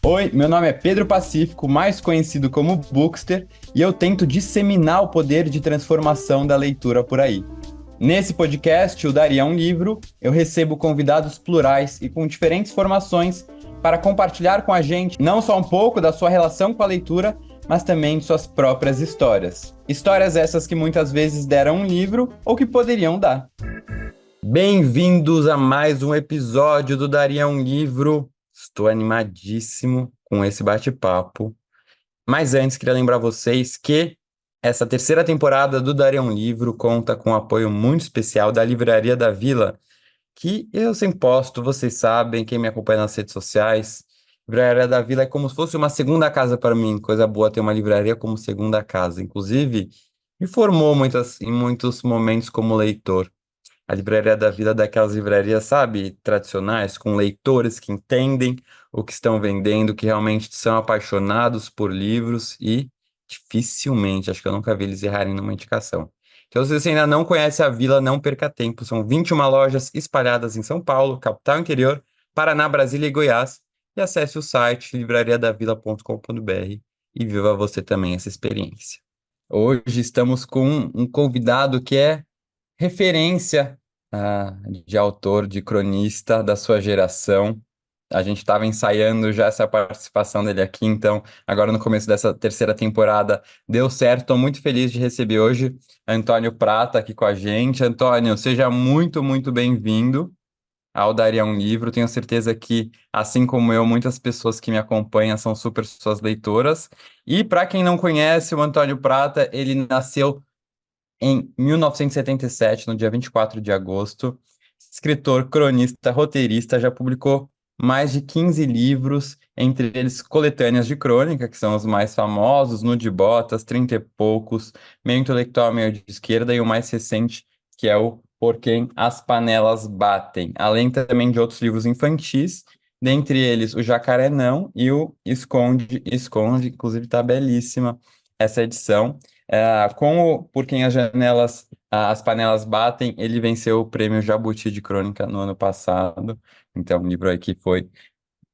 Oi, meu nome é Pedro Pacífico, mais conhecido como Bookster, e eu tento disseminar o poder de transformação da leitura por aí. Nesse podcast, o Daria um Livro, eu recebo convidados plurais e com diferentes formações para compartilhar com a gente não só um pouco da sua relação com a leitura, mas também de suas próprias histórias. Histórias essas que muitas vezes deram um livro ou que poderiam dar. Bem-vindos a mais um episódio do Daria um Livro. Estou animadíssimo com esse bate-papo. Mas antes, queria lembrar vocês que essa terceira temporada do Daria um Livro conta com um apoio muito especial da Livraria da Vila, que eu sempre posto, vocês sabem, quem me acompanha nas redes sociais. Livraria da Vila é como se fosse uma segunda casa para mim. Coisa boa ter uma livraria como segunda casa. Inclusive, me formou em muitos momentos como leitor. A livraria da vida é daquelas livrarias, sabe, tradicionais, com leitores que entendem o que estão vendendo, que realmente são apaixonados por livros e dificilmente, acho que eu nunca vi eles errarem numa indicação. Então, se você ainda não conhece a Vila, não perca tempo. São 21 lojas espalhadas em São Paulo, capital interior, Paraná, Brasília e Goiás. E acesse o site livrariadavila.com.br e viva você também essa experiência. Hoje estamos com um convidado que é referência de autor, de cronista da sua geração. A gente estava ensaiando já essa participação dele aqui, então, agora no começo dessa terceira temporada, deu certo. Estou muito feliz de receber hoje Antônio Prata aqui com a gente. Antônio, seja muito, muito bem-vindo ao Daria um Livro. Tenho certeza que, assim como eu, muitas pessoas que me acompanham são super suas leitoras. E para quem não conhece, o Antônio Prata, ele nasceu em 1977, no dia 24 de agosto. Escritor, cronista, roteirista, já publicou mais de 15 livros, entre eles coletâneas de crônica, que são os mais famosos, Nu de Botas, Trinta e Poucos, Meio Intelectual, Meio de Esquerda, e o mais recente, que é o Por Quem as Panelas Batem, além também de outros livros infantis, dentre eles o Jacaré Não e o Esconde, Esconde, inclusive está belíssima essa edição. Por Quem as Panelas Batem, ele venceu o prêmio Jabuti de Crônica no ano passado. Então, um livro aí que foi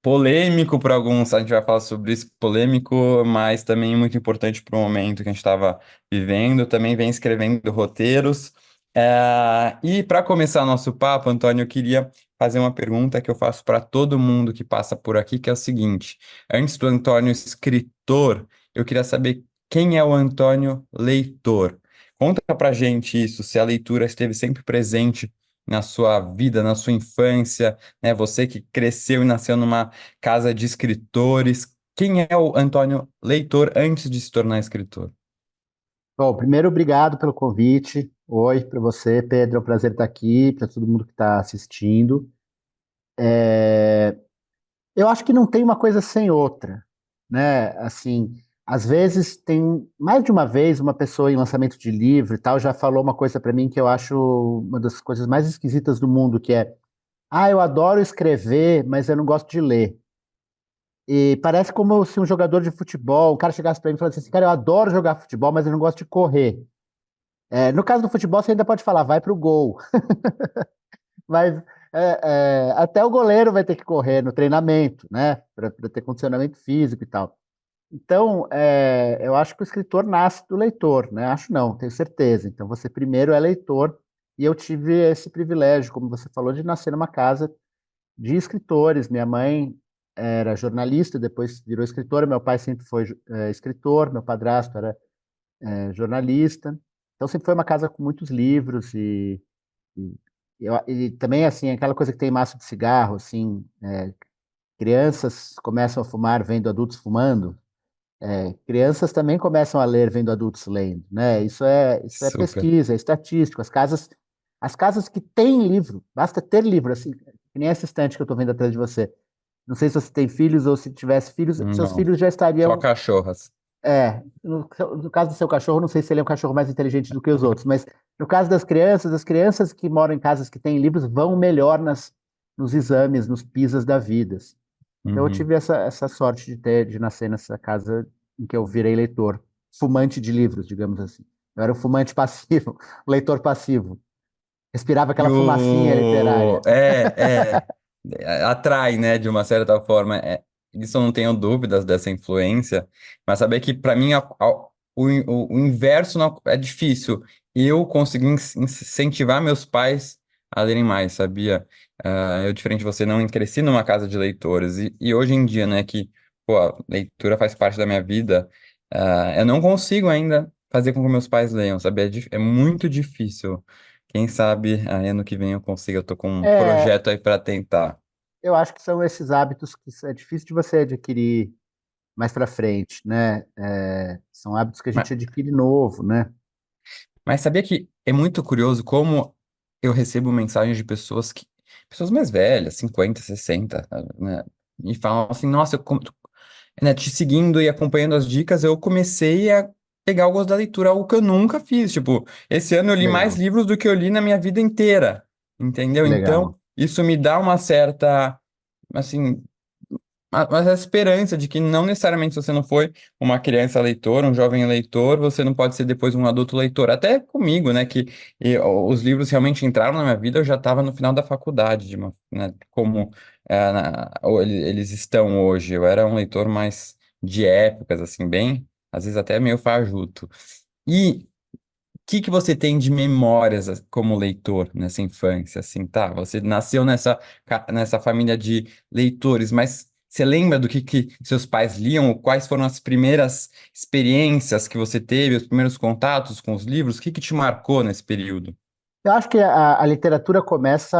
polêmico para alguns, a gente vai falar sobre isso, polêmico, mas também muito importante para o momento que a gente estava vivendo. Também vem escrevendo roteiros. E para começar nosso papo, Antônio, eu queria fazer uma pergunta que eu faço para todo mundo que passa por aqui, que é o seguinte: antes do Antônio escritor, eu queria saber quem é o Antônio leitor. Conta pra gente isso, se a leitura esteve sempre presente na sua vida, na sua infância, né? Você que cresceu e nasceu numa casa de escritores. Quem é o Antônio leitor antes de se tornar escritor? Bom, primeiro, obrigado pelo convite. Oi para você, Pedro. É um prazer estar aqui, para todo mundo que está assistindo. Eu acho que não tem uma coisa sem outra, né? Assim, às vezes tem mais de uma vez uma pessoa em lançamento de livro e tal já falou uma coisa para mim que eu acho uma das coisas mais esquisitas do mundo, que é: ah, eu adoro escrever, mas eu não gosto de ler. E parece como se um jogador de futebol, um cara chegasse para mim e falasse assim: cara, eu adoro jogar futebol, mas eu não gosto de correr. No caso do futebol, você ainda pode falar, vai pro gol. Mas até o goleiro vai ter que correr no treinamento, né? Para ter condicionamento físico e tal. Então, eu acho que o escritor nasce do leitor, né? Acho não, tenho certeza. Então, você primeiro é leitor, e eu tive esse privilégio, como você falou, de nascer numa casa de escritores. Minha mãe era jornalista, depois virou escritora. Meu pai sempre foi escritor, meu padrasto era jornalista. Então, sempre foi uma casa com muitos livros e, e também, assim, aquela coisa que tem maço de cigarro, assim, crianças começam a fumar vendo adultos fumando, crianças também começam a ler vendo adultos lendo, né? Isso é Super. pesquisa, é estatístico. As casas que têm livro, basta ter livro, assim, que nem essa estante que eu estou vendo atrás de você. Não sei se você tem filhos ou se tivesse filhos, seus Não, filhos já só estariam. cachorras. No caso do seu cachorro, não sei se ele é um cachorro mais inteligente do que os outros, mas no caso das crianças, as crianças que moram em casas que têm livros vão melhor nos exames, nos PISAs da vida. Então eu Uhum. tive essa sorte de nascer nessa casa em que eu virei leitor, fumante de livros, digamos assim. Eu era um fumante passivo, um leitor passivo. Respirava E aquela fumacinha literária. atrai, né, de uma certa forma. isso eu não tenho dúvidas dessa influência, mas saber que para mim o inverso é difícil. Eu consegui incentivar meus pais a lerem mais, sabia? Eu, diferente de você, não cresci numa casa de leitores. E hoje em dia, né, que pô, a leitura faz parte da minha vida, eu não consigo ainda fazer com que meus pais leiam, sabe? É muito difícil. Quem sabe ano que vem eu consiga, eu tô com um É, projeto aí para tentar. eu acho que são esses hábitos que é difícil de você adquirir mais para frente, né? São hábitos que a gente adquire novo, né? Mas sabia que é muito curioso como eu recebo mensagens de pessoas mais velhas, 50, 60, né? E falam assim, nossa, né, te seguindo e acompanhando as dicas, eu comecei a pegar o gosto da leitura, algo que eu nunca fiz. Tipo, esse ano eu li mais Legal, livros do que eu li na minha vida inteira, entendeu? que Então, legal. isso me dá uma certa, assim, mas a esperança de que não necessariamente se você não foi uma criança leitora, um jovem leitor, você não pode ser depois um adulto leitor. Até comigo, né, que os livros realmente entraram na minha vida, eu já estava no final da faculdade, né, como ou eles estão hoje. Eu era um leitor mais de épocas, assim, bem, às vezes até meio fajuto. E que você tem de memórias como leitor nessa infância, assim, tá? Você nasceu nessa família de leitores, mas você lembra do que seus pais liam? Quais foram as primeiras experiências que você teve, os primeiros contatos com os livros? O que te marcou nesse período? Eu acho que a literatura começa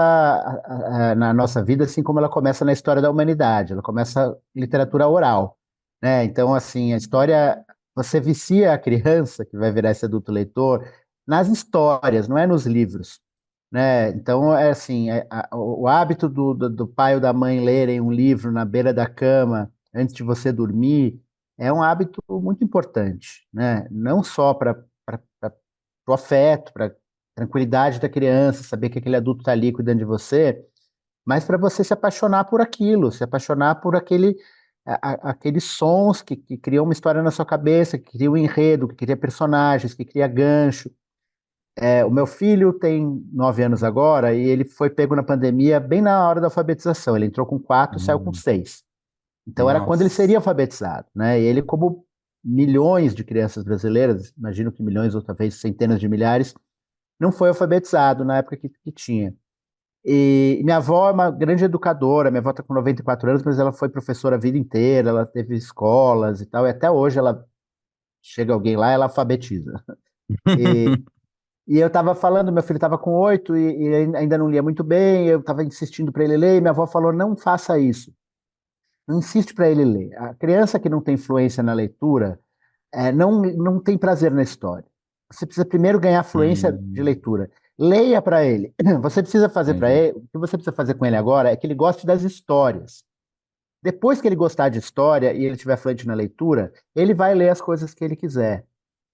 na nossa vida assim como ela começa na história da humanidade. Ela começa literatura oral, né? Então, assim, a história, você vicia a criança que vai virar esse adulto leitor nas histórias, não é nos livros, né? Então, é assim, o hábito do pai ou da mãe lerem um livro na beira da cama antes de você dormir é um hábito muito importante, né? Não só para o afeto, para tranquilidade da criança, saber que aquele adulto está ali cuidando de você, mas para você se apaixonar por aquilo, se apaixonar por aqueles sons que criam uma história na sua cabeça, que criam um enredo, que cria personagens, que cria gancho. O meu filho tem 9 anos agora e ele foi pego na pandemia bem na hora da alfabetização. Ele entrou com 4 e saiu com Hum, 6. Então era quando ele nossa. seria alfabetizado, né? E ele, como milhões de crianças brasileiras, imagino que milhões ou talvez centenas de milhares, não foi alfabetizado na época que tinha. E minha avó é uma grande educadora, minha avó está com 94 anos, mas ela foi professora a vida inteira, ela teve escolas e tal, e até hoje ela chega alguém lá, ela alfabetiza. E, e eu estava falando, meu filho estava com 8 e ainda não lia muito bem, eu estava insistindo para ele ler, e minha avó falou: não faça isso, não insiste para ele ler. A criança que não tem influência na leitura não tem prazer na história. Você precisa primeiro ganhar fluência de Hum, leitura. Leia para ele. Você precisa fazer para entendi. ele, o que você precisa fazer com ele agora é que ele goste das histórias. Depois que ele gostar de história e ele estiver fluente na leitura, ele vai ler as coisas que ele quiser.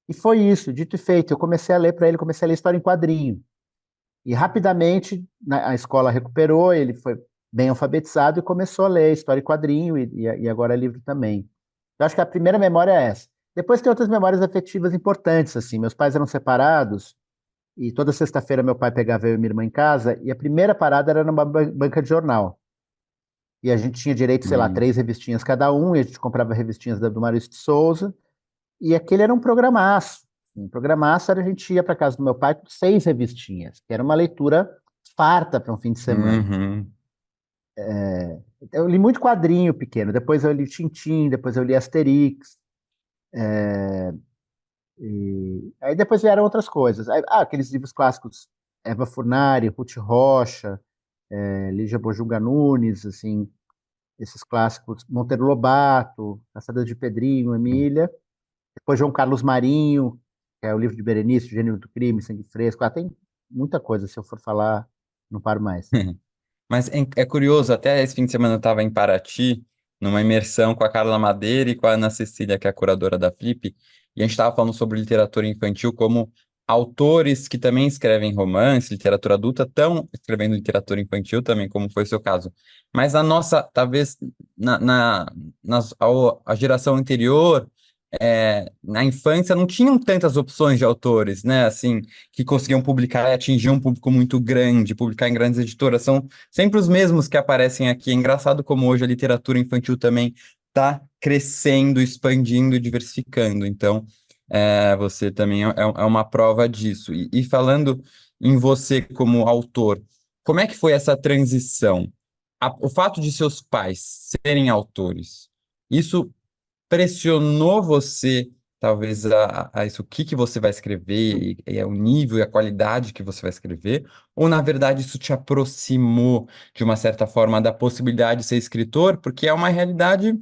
E foi isso, dito e feito. Eu comecei a ler para ele, comecei a ler história em quadrinho. E rapidamente a escola recuperou, ele foi bem alfabetizado e começou a ler história em quadrinho e agora é livro também. Eu acho que a primeira memória é essa. Depois tem outras memórias afetivas importantes, assim. Meus pais eram separados e toda sexta-feira meu pai pegava eu e minha irmã em casa e a primeira parada era numa banca de jornal. E a gente tinha direito, sei lá, Hum. 3 revistinhas cada um, e a gente comprava revistinhas do Maurício de Souza, e aquele era um programaço. Um programaço era a gente ia para casa do meu pai com 6 revistinhas, que era uma leitura farta para um fim de semana. Uhum. Eu li muito quadrinho pequeno, depois eu li Tintim, depois eu li Asterix, e aí depois vieram outras coisas. Aqueles livros clássicos, Eva Furnari, Ruth Rocha, Lígia Bojuga Nunes, assim, esses clássicos, Monteiro Lobato, Caçador de Pedrinho, Emília, depois João Carlos Marinho, que é o livro de Berenice, Gênero do Crime, Sangue Fresco, tem muita coisa, se eu for falar, não paro mais. Mas é curioso, até esse fim de semana eu estava em Paraty, numa imersão com a Carla Madeira e com a Ana Cecília, que é a curadora da Flip, e a gente estava falando sobre literatura infantil, como autores que também escrevem romance, literatura adulta, estão escrevendo literatura infantil também, como foi o seu caso. Mas a nossa, talvez, a geração anterior, na infância não tinham tantas opções de autores, né? Assim, que conseguiam publicar e atingir um público muito grande, publicar em grandes editoras. São sempre os mesmos que aparecem aqui. É engraçado como hoje a literatura infantil também está crescendo, expandindo e diversificando. Então, você também é uma prova disso. E falando em você como autor, como é que foi essa transição? O fato de seus pais serem autores, isso pressionou você, talvez, a isso, o que que você vai escrever, e o nível e a qualidade que você vai escrever, ou, na verdade, isso te aproximou, de uma certa forma, da possibilidade de ser escritor, porque é uma realidade,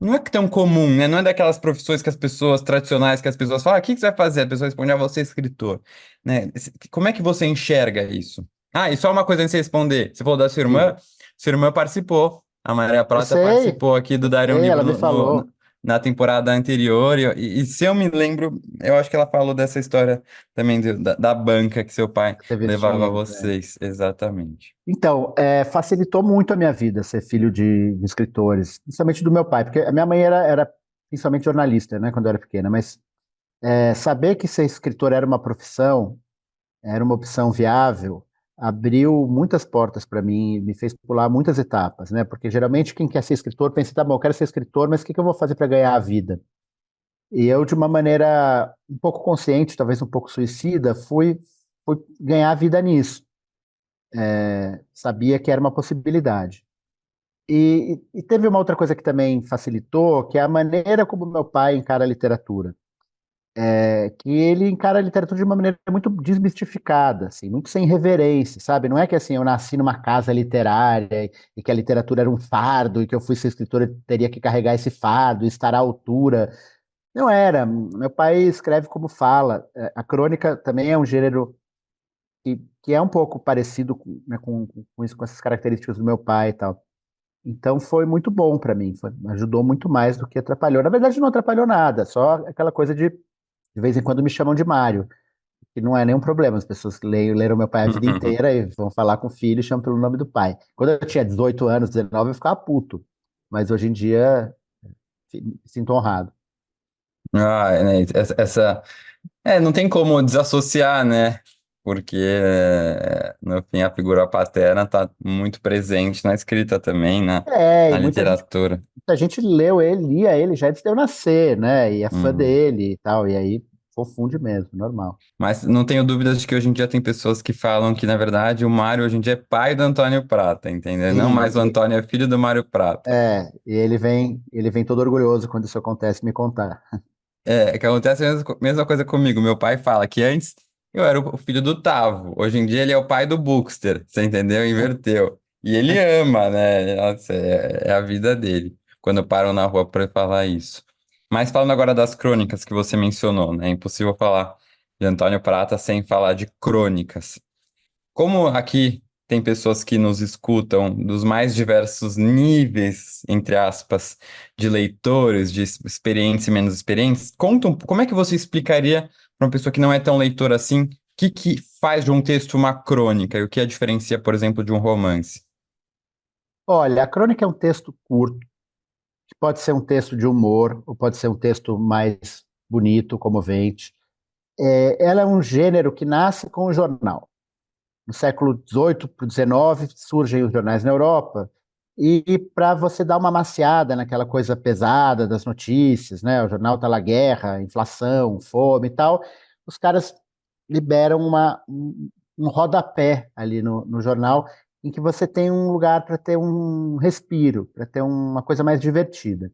não é que tão comum, né? Não é daquelas profissões que as pessoas tradicionais, que as pessoas falam, o que que você vai fazer? A pessoa responde, você é escritor, né? Como é que você enxerga isso? Ah, e só uma coisa antes de você responder, você falou da Diga. sua irmã participou, a Maria Prata participou aqui do Eu Dar um sei, Livro ela me falou. na temporada anterior, e se eu me lembro, eu acho que ela falou dessa história também da banca que seu pai Que teve levava dinheiro, né? vocês, exatamente. Então, facilitou muito a minha vida ser filho de escritores, principalmente do meu pai, porque a minha mãe era principalmente jornalista, né, quando eu era pequena, mas saber que ser escritor era uma profissão, era uma opção viável, abriu muitas portas para mim, me fez pular muitas etapas, né, porque geralmente quem quer ser escritor pensa, tá bom, eu quero ser escritor, mas o que que eu vou fazer para ganhar a vida? E eu, de uma maneira um pouco consciente, talvez um pouco suicida, fui ganhar a vida nisso. Sabia que era uma possibilidade. E teve uma outra coisa que também facilitou, que é a maneira como meu pai encara a literatura. Que ele encara a literatura de uma maneira muito desmistificada, assim, muito sem reverência, sabe? Não é que assim, eu nasci numa casa literária e que a literatura era um fardo e que eu fui ser escritor e teria que carregar esse fardo e estar à altura. Não era. Meu pai escreve como fala. A crônica também é um gênero que é um pouco parecido né, com isso, com essas características do meu pai e tal. Então foi muito bom para mim, ajudou muito mais do que atrapalhou. Na verdade, não atrapalhou nada, só aquela coisa de vez em quando me chamam de Mário, que não é nenhum problema. As pessoas que leram meu pai a vida inteira e vão falar com o filho e chamam pelo nome do pai. Quando eu tinha 18 anos, 19, eu ficava puto, mas hoje em dia me sinto honrado. Né, não tem como desassociar, né? Porque, no fim, a figura paterna está muito presente na escrita também, E na literatura. muita gente leu ele, lia ele já antes de eu nascer, né? E é fã Uhum. dele e tal, e aí confunde mesmo, normal. Mas não tenho dúvidas de que hoje em dia tem pessoas que falam que, na verdade, o Mário hoje em dia é pai do Antônio Prata, entendeu? Não Sim, mais o Antônio é filho do Mário Prata. e ele vem todo orgulhoso quando isso acontece me contar. Que acontece a mesma coisa comigo. Meu pai fala que antes eu era o filho do Tavo. Hoje em dia ele é o pai do Bookster. Você entendeu? Inverteu. E ele ama, né? Nossa, é a vida dele. Quando param na rua para falar isso. Mas falando agora das crônicas que você mencionou, né? É impossível falar de Antônio Prata sem falar de crônicas. Como aqui tem pessoas que nos escutam dos mais diversos níveis, entre aspas, de leitores, de experientes e menos experientes, como é que você explicaria para uma pessoa que não é tão leitora assim, o que que faz de um texto uma crônica e o que a diferencia, por exemplo, de um romance? Olha, a crônica é um texto curto, que pode ser um texto de humor, ou pode ser um texto mais bonito, comovente. Ela é um gênero que nasce com o jornal. No século XVIII para o XIX surgem os jornais na Europa, e para você dar uma maciada naquela coisa pesada das notícias, né? O jornal está lá guerra, inflação, fome e tal, os caras liberam um rodapé ali no jornal em que você tem um lugar para ter um respiro, para ter uma coisa mais divertida.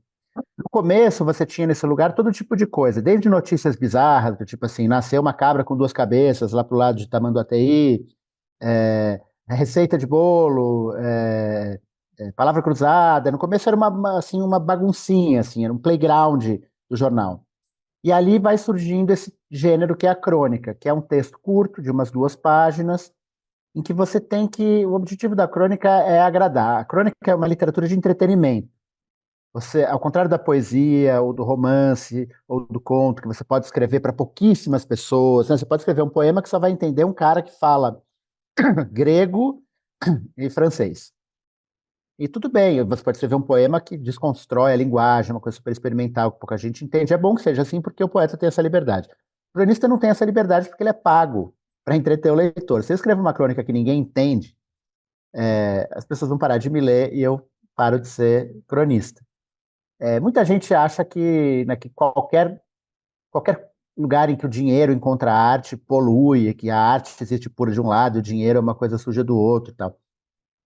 No começo, você tinha nesse lugar todo tipo de coisa, desde notícias bizarras, do tipo assim, nasceu uma cabra com duas cabeças lá pro lado de Tamanduateí, receita de bolo, palavra cruzada. No começo era assim, uma baguncinha, assim, era um playground do jornal. E ali vai surgindo esse gênero que é a crônica, que é um texto curto, de umas 2 páginas, em que você tem que. O objetivo da crônica é agradar. A crônica é uma literatura de entretenimento. Você, ao contrário da poesia, ou do romance, ou do conto, que você pode escrever para pouquíssimas pessoas, né? Você pode escrever um poema que só vai entender um cara que fala grego e francês. E tudo bem, você pode escrever um poema que desconstrói a linguagem, uma coisa super experimental que pouca gente entende. É bom que seja assim, porque o poeta tem essa liberdade. O cronista não tem essa liberdade porque ele é pago para entreter o leitor. Se eu escrevo uma crônica que ninguém entende, as pessoas vão parar de me ler e eu paro de ser cronista. Muita gente acha que, né, que qualquer lugar em que o dinheiro encontra arte polui, que a arte existe pura de um lado, e o dinheiro é uma coisa suja do outro e tal.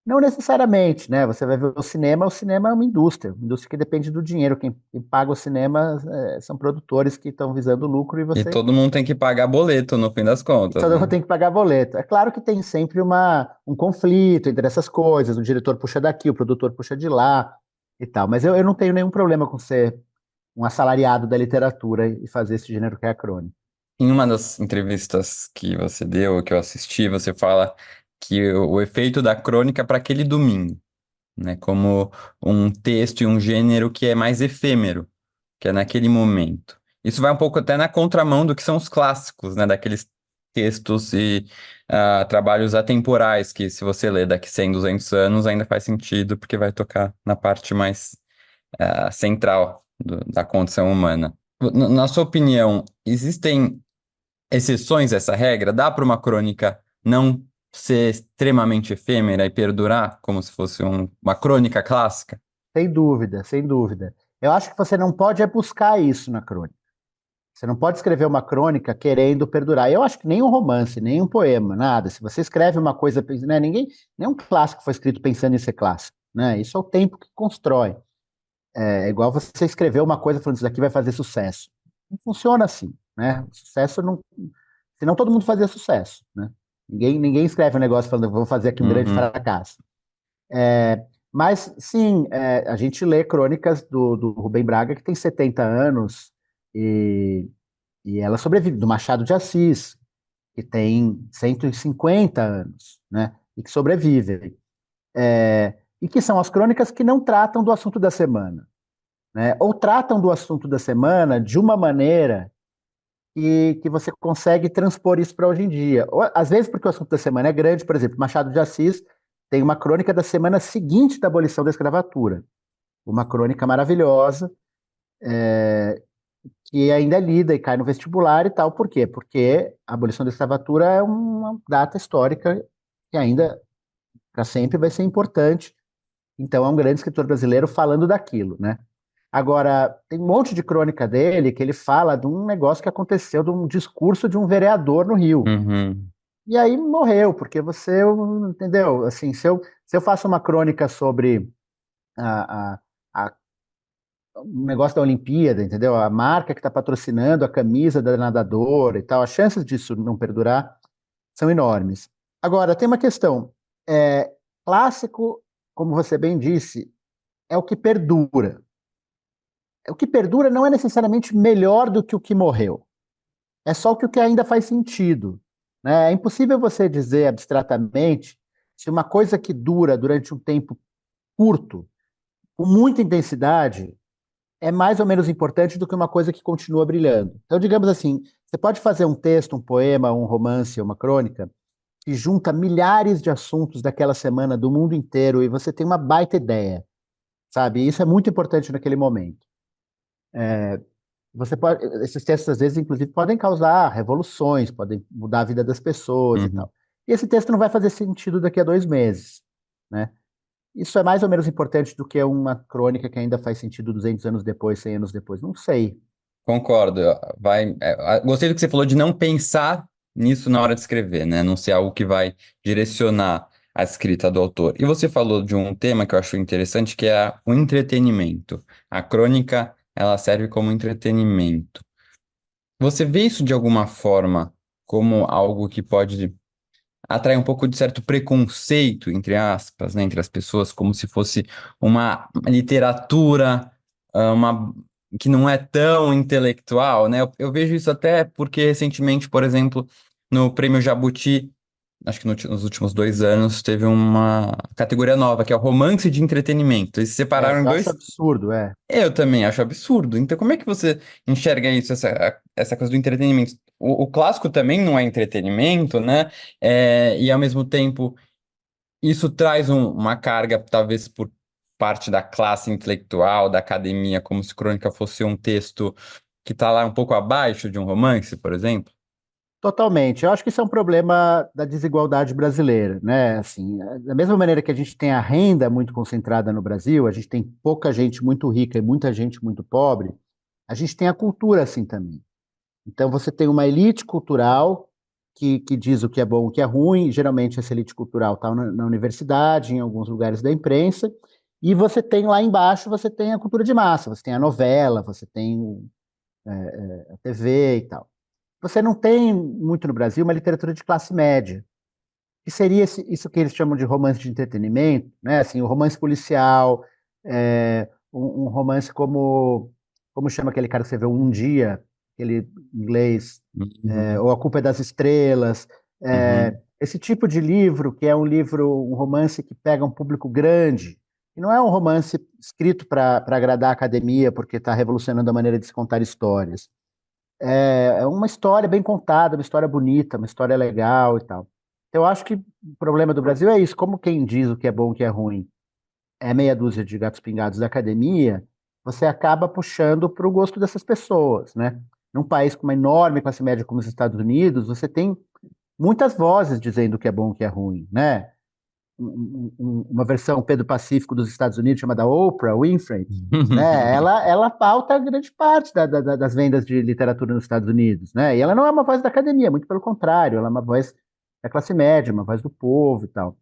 Não necessariamente, né? Você vai ver o cinema é uma indústria que depende do dinheiro. Quem paga o cinema são produtores que estão visando lucro e E você todo mundo tem que pagar boleto no fim das contas, todo mundo né? tem que pagar boleto. É claro que tem sempre um conflito entre essas coisas, o diretor puxa daqui, o produtor puxa de lá e tal, mas eu não tenho nenhum problema com ser um assalariado da literatura e fazer esse gênero que é a crônica. Em uma das entrevistas que você deu, que eu assisti, você fala que o efeito da crônica para aquele domingo, né? Como um texto e um gênero que é mais efêmero, que é naquele momento. Isso vai um pouco até na contramão do que são os clássicos, né? Daqueles textos e trabalhos atemporais que, se você ler daqui 100, 200 anos, ainda faz sentido, porque vai tocar na parte mais central da condição humana. Na sua opinião, existem exceções a essa regra? Dá para uma crônica não ser extremamente efêmera e perdurar, como se fosse uma crônica clássica? Sem dúvida, sem dúvida. Eu acho que você não pode buscar isso na crônica. Você não pode escrever uma crônica querendo perdurar. Eu acho que nem um romance, nem um poema, nada. Se você escreve uma coisa, né, nenhum clássico foi escrito pensando em ser clássico, né? Isso é o tempo que constrói. É igual você escrever uma coisa falando isso daqui vai fazer sucesso. Não funciona assim, né? O sucesso não, senão todo mundo fazia sucesso, né? Ninguém escreve um negócio falando vou fazer aqui um grande Uhum. fracasso. Mas sim, a gente lê crônicas do Rubem Braga que tem 70 anos e e ela sobrevive, do Machado de Assis, que tem 150 anos, né? E que sobrevivem. E que são as crônicas que não tratam do assunto da semana, né? Ou tratam do assunto da semana de uma maneira que você consegue transpor isso para hoje em dia. Ou, às vezes, porque o assunto da semana é grande, por exemplo, Machado de Assis tem uma crônica da semana seguinte da abolição da escravatura. Uma crônica maravilhosa, que ainda é lida e cai no vestibular e tal. Por quê? Porque a abolição da escravatura é uma data histórica que ainda, para sempre, vai ser importante. Então, é um grande escritor brasileiro falando daquilo, né? Agora, tem um monte de crônica dele que ele fala de um negócio que aconteceu, de um discurso de um vereador no Rio. Uhum. E aí morreu, porque você, entendeu? Assim, se eu faço uma crônica sobre a, a um negócio da Olimpíada, entendeu? A marca que está patrocinando a camisa da nadadora e tal, as chances disso não perdurar são enormes. Agora, tem uma questão. É, clássico, como você bem disse, é o que perdura. O que perdura não é necessariamente melhor do que o que morreu. É só o que ainda faz sentido, né? É impossível você dizer abstratamente se uma coisa que dura durante um tempo curto, com muita intensidade, é mais ou menos importante do que uma coisa que continua brilhando. Então, digamos assim, você pode fazer um texto, um poema, um romance, uma crônica, que junta milhares de assuntos daquela semana do mundo inteiro e você tem uma baita ideia, sabe? E isso é muito importante naquele momento. Esses textos às vezes, inclusive, podem causar revoluções, podem mudar a vida das pessoas e Uhum. tal. E esse texto não vai fazer sentido daqui a 2 meses, né? Isso é mais ou menos importante do que uma crônica que ainda faz sentido 200 anos depois, 100 anos depois. Não sei. Concordo. Gostei do que você falou de não pensar nisso na hora de escrever, né? Não ser algo que vai direcionar a escrita do autor. E você falou de um tema que eu acho interessante, que é o entretenimento. A crônica, ela serve como entretenimento. Você vê isso de alguma forma como algo que pode atrai um pouco de certo preconceito, entre aspas, né, entre as pessoas, como se fosse uma literatura, uma que não é tão intelectual, né? Eu vejo isso até porque recentemente, por exemplo, no Prêmio Jabuti, acho que nos últimos 2 anos, teve uma categoria nova, que é o romance de entretenimento. Eles se separaram em Eu acho dois. absurdo, Eu também acho absurdo. Então, como é que você enxerga isso, essa coisa do entretenimento? O clássico também não é entretenimento, né? E ao mesmo tempo, isso traz uma carga, talvez parte da classe intelectual, da academia, como se Crônica fosse um texto que está lá um pouco abaixo de um romance, por exemplo? Totalmente. Eu acho que isso é um problema da desigualdade brasileira, né? Assim, da mesma maneira que a gente tem a renda muito concentrada no Brasil, a gente tem pouca gente muito rica e muita gente muito pobre, a gente tem a cultura assim também. Então você tem uma elite cultural que diz o que é bom, o que é ruim, geralmente essa elite cultural está na universidade, em alguns lugares da imprensa, e você tem lá embaixo, você tem a cultura de massa, você tem a novela, você tem a TV e tal. Você não tem muito no Brasil uma literatura de classe média, que seria isso que eles chamam de romance de entretenimento, né? Assim, o romance policial, um romance como chama aquele cara que você vê Um Dia, aquele inglês, Uhum. ou A Culpa é das Estrelas, Uhum. esse tipo de livro, que é um romance que pega um público grande, e não é um romance escrito para agradar a academia, porque está revolucionando a maneira de se contar histórias. É uma história bem contada, uma história bonita, uma história legal e tal. Eu acho que o problema do Brasil é isso, como quem diz o que é bom e o que é ruim é meia dúzia de gatos pingados da academia, você acaba puxando para o gosto dessas pessoas, né? Num país com uma enorme classe média como os Estados Unidos, você tem muitas vozes dizendo o que é bom e o que é ruim, né? Uma versão Pedro Pacífico dos Estados Unidos chamada Oprah Winfrey, né? Ela pauta grande parte das vendas de literatura nos Estados Unidos, né? E ela não é uma voz da academia, muito pelo contrário, ela é uma voz da classe média, uma voz do povo e tal.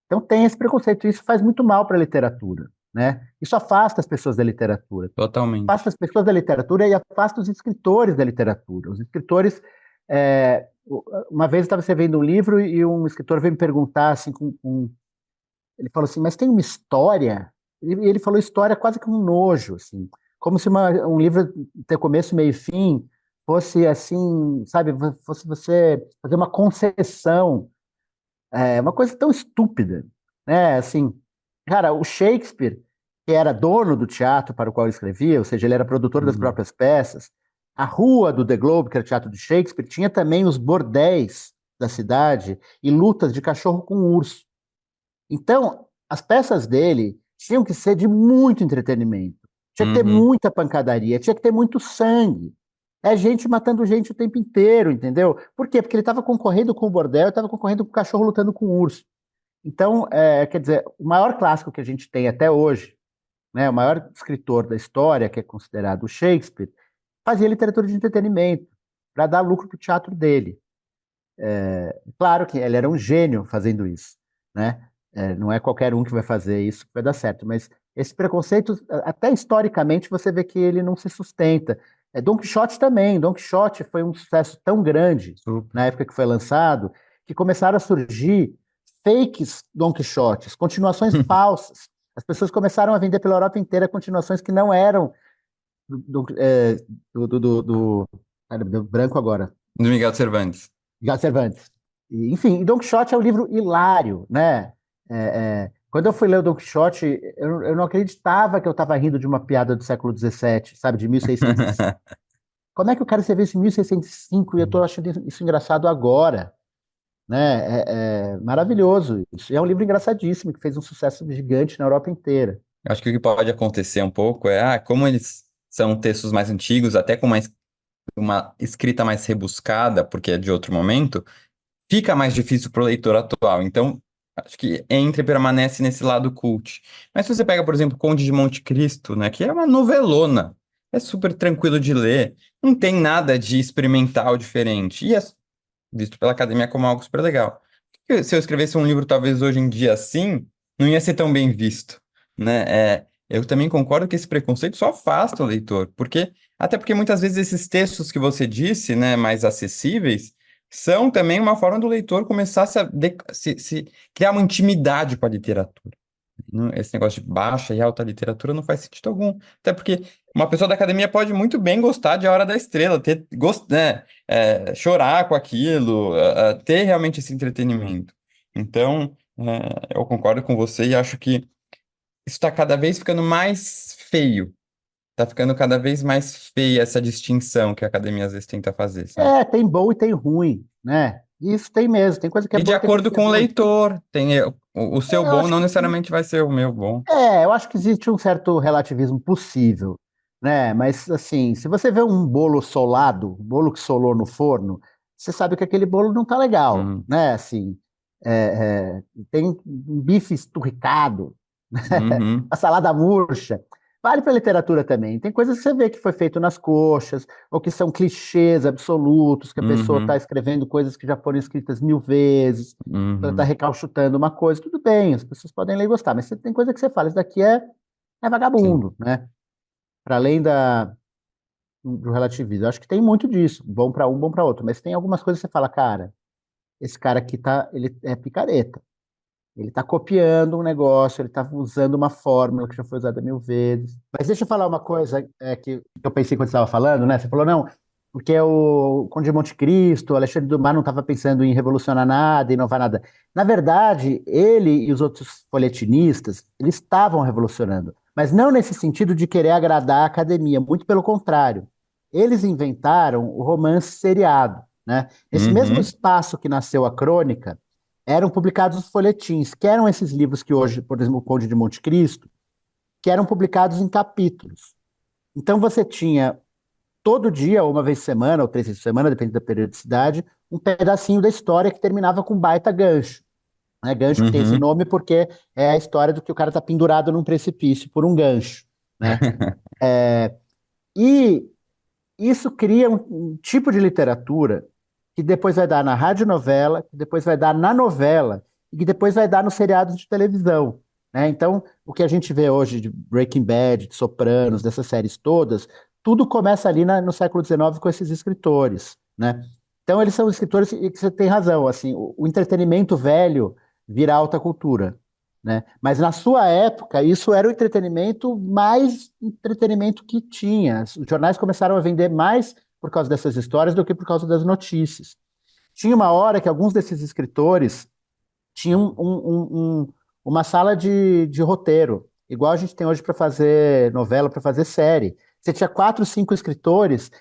Então tem esse preconceito, e isso faz muito mal para a literatura, né? Isso afasta as pessoas da literatura. Afasta Totalmente. as pessoas da literatura e afasta os escritores da literatura. Os escritores. Uma vez eu estava escrevendo um livro e um escritor veio me perguntar assim, ele falou assim, mas tem uma história? E ele falou história quase que um nojo, assim, como se um livro ter começo, meio e fim fosse assim, sabe, fosse você fazer uma concessão, uma coisa tão estúpida, né? Assim, cara, o Shakespeare, que era dono do teatro para o qual ele escrevia, ou seja, ele era produtor das Uhum. próprias peças, a rua do The Globe, que era o teatro de Shakespeare, tinha também os bordéis da cidade e lutas de cachorro com urso. Então, as peças dele tinham que ser de muito entretenimento. Tinha que ter Uhum. muita pancadaria, tinha que ter muito sangue. É gente matando gente o tempo inteiro, entendeu? Por quê? Porque ele estava concorrendo com o bordel, estava concorrendo com o cachorro lutando com o urso. Então, quer dizer, o maior clássico que a gente tem até hoje, né, o maior escritor da história, que é considerado o Shakespeare, fazia literatura de entretenimento para dar lucro para o teatro dele. Claro que ele era um gênio fazendo isso, né? Não é qualquer um que vai fazer isso que vai dar certo, mas esse preconceito, até historicamente, você vê que ele não se sustenta. Don Quixote também. Don Quixote foi um sucesso tão grande Super. na época que foi lançado que começaram a surgir fakes Don Quixotes, continuações falsas. As pessoas começaram a vender pela Europa inteira continuações que não eram do branco agora, Do Miguel Cervantes. Miguel Cervantes. Enfim, e Don Quixote é um livro hilário, né? Quando eu fui ler o Don Quixote, eu não acreditava que eu estava rindo de uma piada do século XVII, sabe, de 1605. Como é que o cara escreveu isso em 1605 e eu estou achando isso engraçado agora, né? É maravilhoso isso. E é um livro engraçadíssimo que fez um sucesso gigante na Europa inteira. Acho que o que pode acontecer um pouco é, como eles são textos mais antigos, até com uma escrita mais rebuscada, porque é de outro momento, fica mais difícil para o leitor atual. Então, acho que entra e permanece nesse lado cult. Mas se você pega, por exemplo, Conde de Monte Cristo, né, que é uma novelona, é super tranquilo de ler, não tem nada de experimental diferente, e é visto pela academia como algo super legal. Porque se eu escrevesse um livro, talvez hoje em dia assim, não ia ser tão bem visto, né? Eu também concordo que esse preconceito só afasta o leitor, até porque muitas vezes esses textos que você disse, né, mais acessíveis, são também uma forma do leitor começar a criar uma intimidade com a literatura. Esse negócio de baixa e alta literatura não faz sentido algum. Até porque uma pessoa da academia pode muito bem gostar de A Hora da Estrela, né, chorar com aquilo, ter realmente esse entretenimento. Então, eu concordo com você e acho que isso está cada vez ficando mais feio. Está ficando cada vez mais feia essa distinção que a academia às vezes tenta fazer, sabe? Tem bom e tem ruim, né? Isso tem mesmo, tem coisa que é E de boa e tem coisa acordo que é com o ruim. leitor, o seu Eu bom acho não que necessariamente vai ser o meu bom. eu acho que existe um certo relativismo possível, né? Mas assim, se você vê um bolo solado, um bolo que solou no forno, você sabe que aquele bolo não tá legal, Hum, né? Assim, tem um bife esturricado, uhum, a salada murcha. Vale para literatura também. Tem coisas que você vê que foi feito nas coxas, ou que são clichês absolutos, que a pessoa está uhum, escrevendo coisas que já foram escritas 1000 vezes, ela está uhum, recalchutando uma coisa. Tudo bem, as pessoas podem ler e gostar, mas tem coisa que você fala, isso daqui é sim. vagabundo, né? Para além do relativismo. Eu acho que tem muito disso, bom para um, bom para outro, mas tem algumas coisas que você fala, cara, esse cara aqui ele é picareta. Ele está copiando um negócio, ele está usando uma fórmula que já foi usada 1000 vezes. Mas deixa eu falar uma coisa que eu pensei quando você estava falando, né? Você falou, não, porque o Conde de Monte Cristo, o Alexandre Dumas não estava pensando em revolucionar nada, inovar nada. Na verdade, ele e os outros folhetinistas, eles estavam revolucionando, mas não nesse sentido de querer agradar a academia, muito pelo contrário. Eles inventaram o romance seriado, né? Nesse mesmo Uhum, espaço que nasceu a crônica, eram publicados os folhetins, que eram esses livros que hoje, por exemplo, o Conde de Monte Cristo, que eram publicados em capítulos. Então você tinha todo dia, ou uma vez por semana, ou 3 vezes por semana, depende da periodicidade, um pedacinho da história que terminava com um baita gancho. Né? Gancho que tem esse uhum. nome porque é a história do que o cara está pendurado num precipício por um gancho. Né? E isso cria um tipo de literatura que depois vai dar na radionovela, que depois vai dar na novela e que depois vai dar nos seriados de televisão, né? Então, o que a gente vê hoje de Breaking Bad, de Sopranos, dessas séries todas, tudo começa ali no século XIX com esses escritores, né? Então, eles são escritores e que você tem razão, assim, o entretenimento velho vira alta cultura, né? Mas na sua época, isso era o entretenimento mais entretenimento que tinha. Os jornais começaram a vender mais por causa dessas histórias do que por causa das notícias. Tinha uma hora que alguns desses escritores tinham uma sala de roteiro, igual a gente tem hoje para fazer novela, para fazer série. Você tinha 4, 5 escritores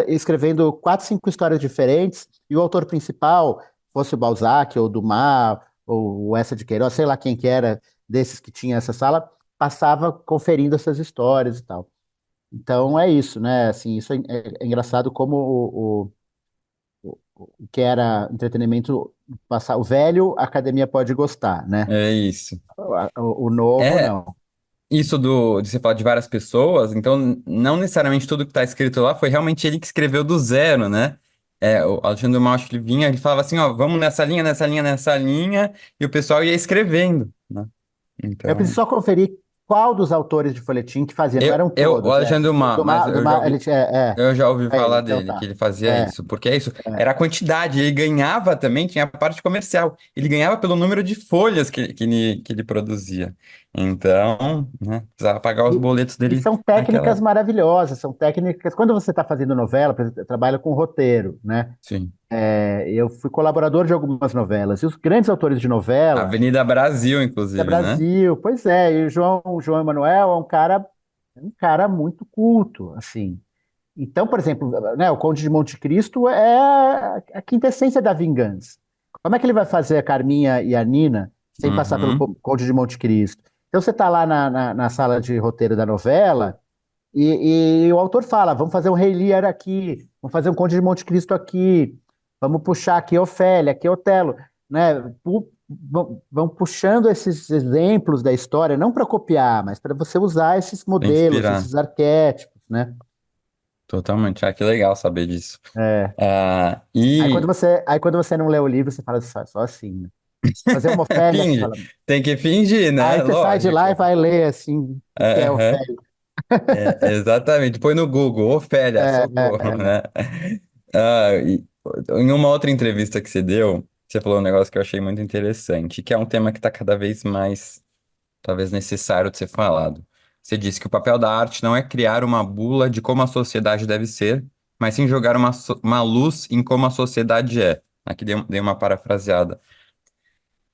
escrevendo 4, 5 histórias diferentes, e o autor principal, fosse o Balzac, ou Dumas, ou o Eça de Queiroz, sei lá quem que era desses que tinha essa sala, passava conferindo essas histórias e tal. Então é isso, né? Assim, isso é engraçado como o que era entretenimento passar. O velho, a academia pode gostar, né? É isso. O novo, É não. isso de você falar de várias pessoas, então não necessariamente tudo que está escrito lá foi realmente ele que escreveu do zero, né? O Alexandre Dumas, ele vinha, ele falava assim, ó, vamos nessa linha, nessa linha, nessa linha, e o pessoal ia escrevendo, né? Eu preciso Então, só conferir qual dos autores de folhetim que fazia. Não eram o todos, Alexandre Dumas, mas Do Mar, ele eu já ouvi é ele, falar então dele, que tá. ele fazia É, isso, porque é isso, é. era a quantidade, ele ganhava também, tinha a parte comercial, ele ganhava pelo número de folhas que ele produzia, então, né, precisava pagar os E, boletos e dele são naquela técnicas época. maravilhosas, são técnicas. Quando você está fazendo novela, por exemplo, eu trabalho com roteiro, né? Sim. Eu fui colaborador de algumas novelas, e os grandes autores de novela, Avenida Brasil, da inclusive, né? Brasil, pois é, e o João Emanuel é um cara muito culto, assim. Então, por exemplo, né, o Conde de Monte Cristo é a quintessência da vingança. Como é que ele vai fazer a Carminha e a Nina sem passar pelo Uhum. Conde de Monte Cristo? Então você está lá na sala de roteiro da novela e o autor fala: vamos fazer um Rei Lear aqui, vamos fazer um Conde de Monte Cristo aqui, vamos puxar aqui Ofélia, aqui Otelo, né? Vão puxando esses exemplos da história, não para copiar, mas para você usar esses Pra modelos, inspirar. esses arquétipos, né? Totalmente. Ah, que legal saber disso. É. Ah, Aí e aí quando você não lê o livro, você fala só assim, né? Fazer uma Ofélia, você finge. fala. Tem que fingir, Aí né? você sai de lá e Lógico. vai ler assim o que é Aham. Ofélia. Exatamente. Põe no Google, Ofélia, socorro, É. né? Ah, em uma outra entrevista que você deu, você falou um negócio que eu achei muito interessante, que é um tema que está cada vez mais, talvez, necessário de ser falado. Você disse que o papel da arte não é criar uma bula de como a sociedade deve ser, mas sim jogar uma luz em como a sociedade é. Aqui dei uma parafraseada.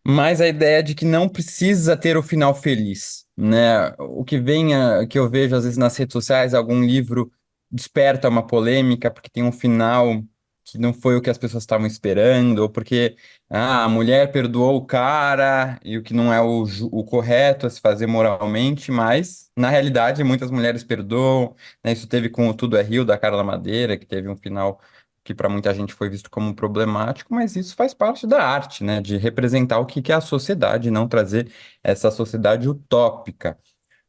Mas a ideia de que não precisa ter o final feliz, né? O que vem, que eu vejo às vezes nas redes sociais, algum livro desperta uma polêmica porque tem um final. que não foi o que as pessoas estavam esperando, ou porque a mulher perdoou o cara e o que não é o correto a se fazer moralmente, mas na realidade muitas mulheres perdoam, né? Isso teve com o Tudo é Rio da Carla Madeira, que teve um final que para muita gente foi visto como problemático, mas isso faz parte da arte, né? De representar o que que é a sociedade, e não trazer essa sociedade utópica.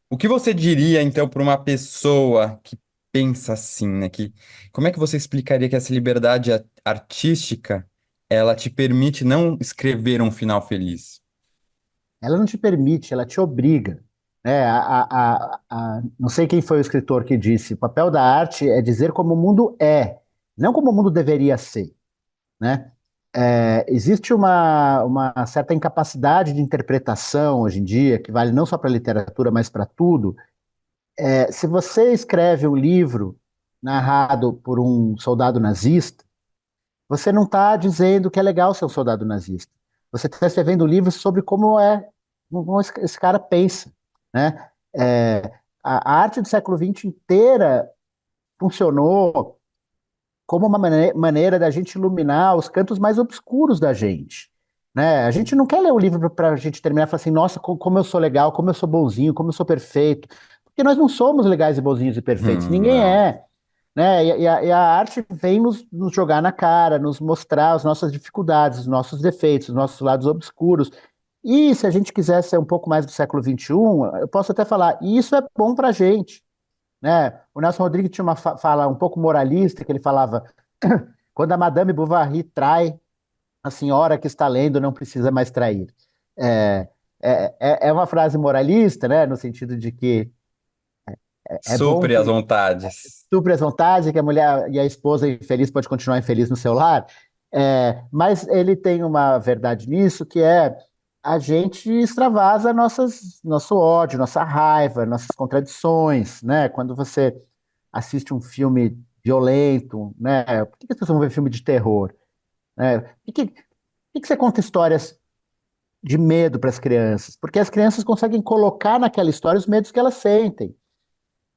O que você diria, então, para uma pessoa que pensa assim, né? Como é que você explicaria que essa liberdade artística, ela te permite não escrever um final feliz? Ela não te permite, ela te obriga. Né? Não sei quem foi o escritor que disse: o papel da arte é dizer como o mundo é, não como o mundo deveria ser. Né? Existe uma certa incapacidade de interpretação hoje em dia, que vale não só para a literatura, mas para tudo. Se você escreve um livro narrado por um soldado nazista, você não está dizendo que é legal ser um soldado nazista. Você está escrevendo um livro sobre como esse cara pensa, né? É, a arte do século XX inteira funcionou como uma maneira da gente iluminar os cantos mais obscuros da gente. Né? A gente não quer ler o livro para a gente terminar e falar assim, nossa, como eu sou legal, como eu sou bonzinho, como eu sou perfeito. Porque nós não somos legais e bonzinhos e perfeitos, ninguém Não. é. Né? E a arte vem nos jogar na cara, nos mostrar as nossas dificuldades, os nossos defeitos, os nossos lados obscuros. E se a gente quiser ser um pouco mais do século XXI, eu posso até falar, e isso é bom para a gente. Né? O Nelson Rodrigues tinha uma fala um pouco moralista, que ele falava: quando a Madame Bovary trai, a senhora que está lendo não precisa mais trair. É, é uma frase moralista, né? No sentido de que é bom Supre as que vontades. supre as vontades, que a mulher e a esposa infeliz pode continuar infeliz no seu lar. Mas ele tem uma verdade nisso, que é a gente extravasa nosso ódio, nossa raiva, nossas contradições, né? Quando você assiste um filme violento, né? Por que as pessoas vão ver filme de terror? Né? Por que você conta histórias de medo para as crianças? Porque as crianças conseguem colocar naquela história os medos que elas sentem.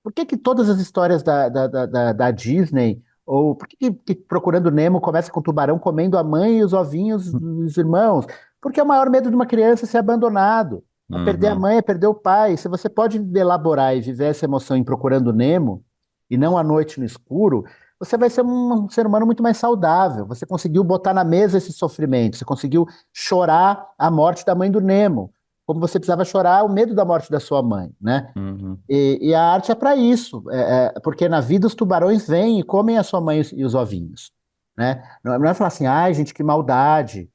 Por que que todas as histórias da Disney, ou por que Procurando Nemo começa com o tubarão comendo a mãe e os ovinhos dos irmãos? Porque é o maior medo de uma criança ser abandonado. É perder a Uhum, mãe, é perder o pai. Se você pode elaborar e viver essa emoção em Procurando Nemo, e não à noite no escuro, você vai ser um ser humano muito mais saudável. Você conseguiu botar na mesa esse sofrimento, você conseguiu chorar a morte da mãe do Nemo, como você precisava chorar o medo da morte da sua mãe, né? uhum. E a arte é para isso, porque na vida os tubarões vêm e comem a sua mãe e os ovinhos, né? Não é falar assim, ai, gente, que maldade,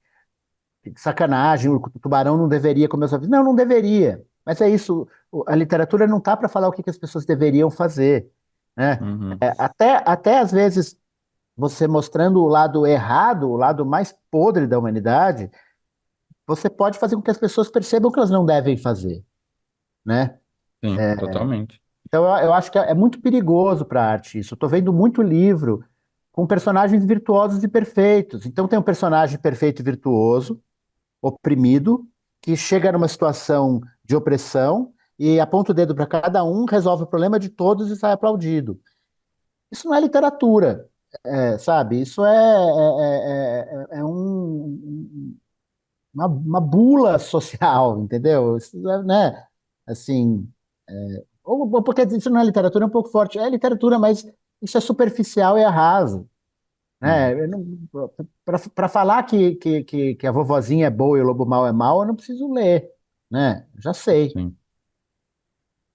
que sacanagem, o tubarão não deveria comer os ovinhos. Não, não deveria. Mas é isso, a literatura não tá para falar o que que as pessoas deveriam fazer, né? Uhum. Até às vezes você mostrando o lado errado, o lado mais podre da humanidade, você pode fazer com que as pessoas percebam que elas não devem fazer, né? Sim, totalmente. Então, eu acho que é muito perigoso para a arte isso. Eu estou vendo muito livro com personagens virtuosos e perfeitos. Então, tem um personagem perfeito e virtuoso, oprimido, que chega numa situação de opressão e aponta o dedo para cada um, resolve o problema de todos e sai aplaudido. Isso não é literatura, sabe? Isso é uma bula social, entendeu? Isso né? Assim. Ou porque isso não é literatura, é um pouco forte. É literatura, mas isso é superficial e é raso. Uhum. Né? Para falar que a vovozinha é boa e o lobo mau é mau, eu não preciso ler. Né? Já sei. Sim.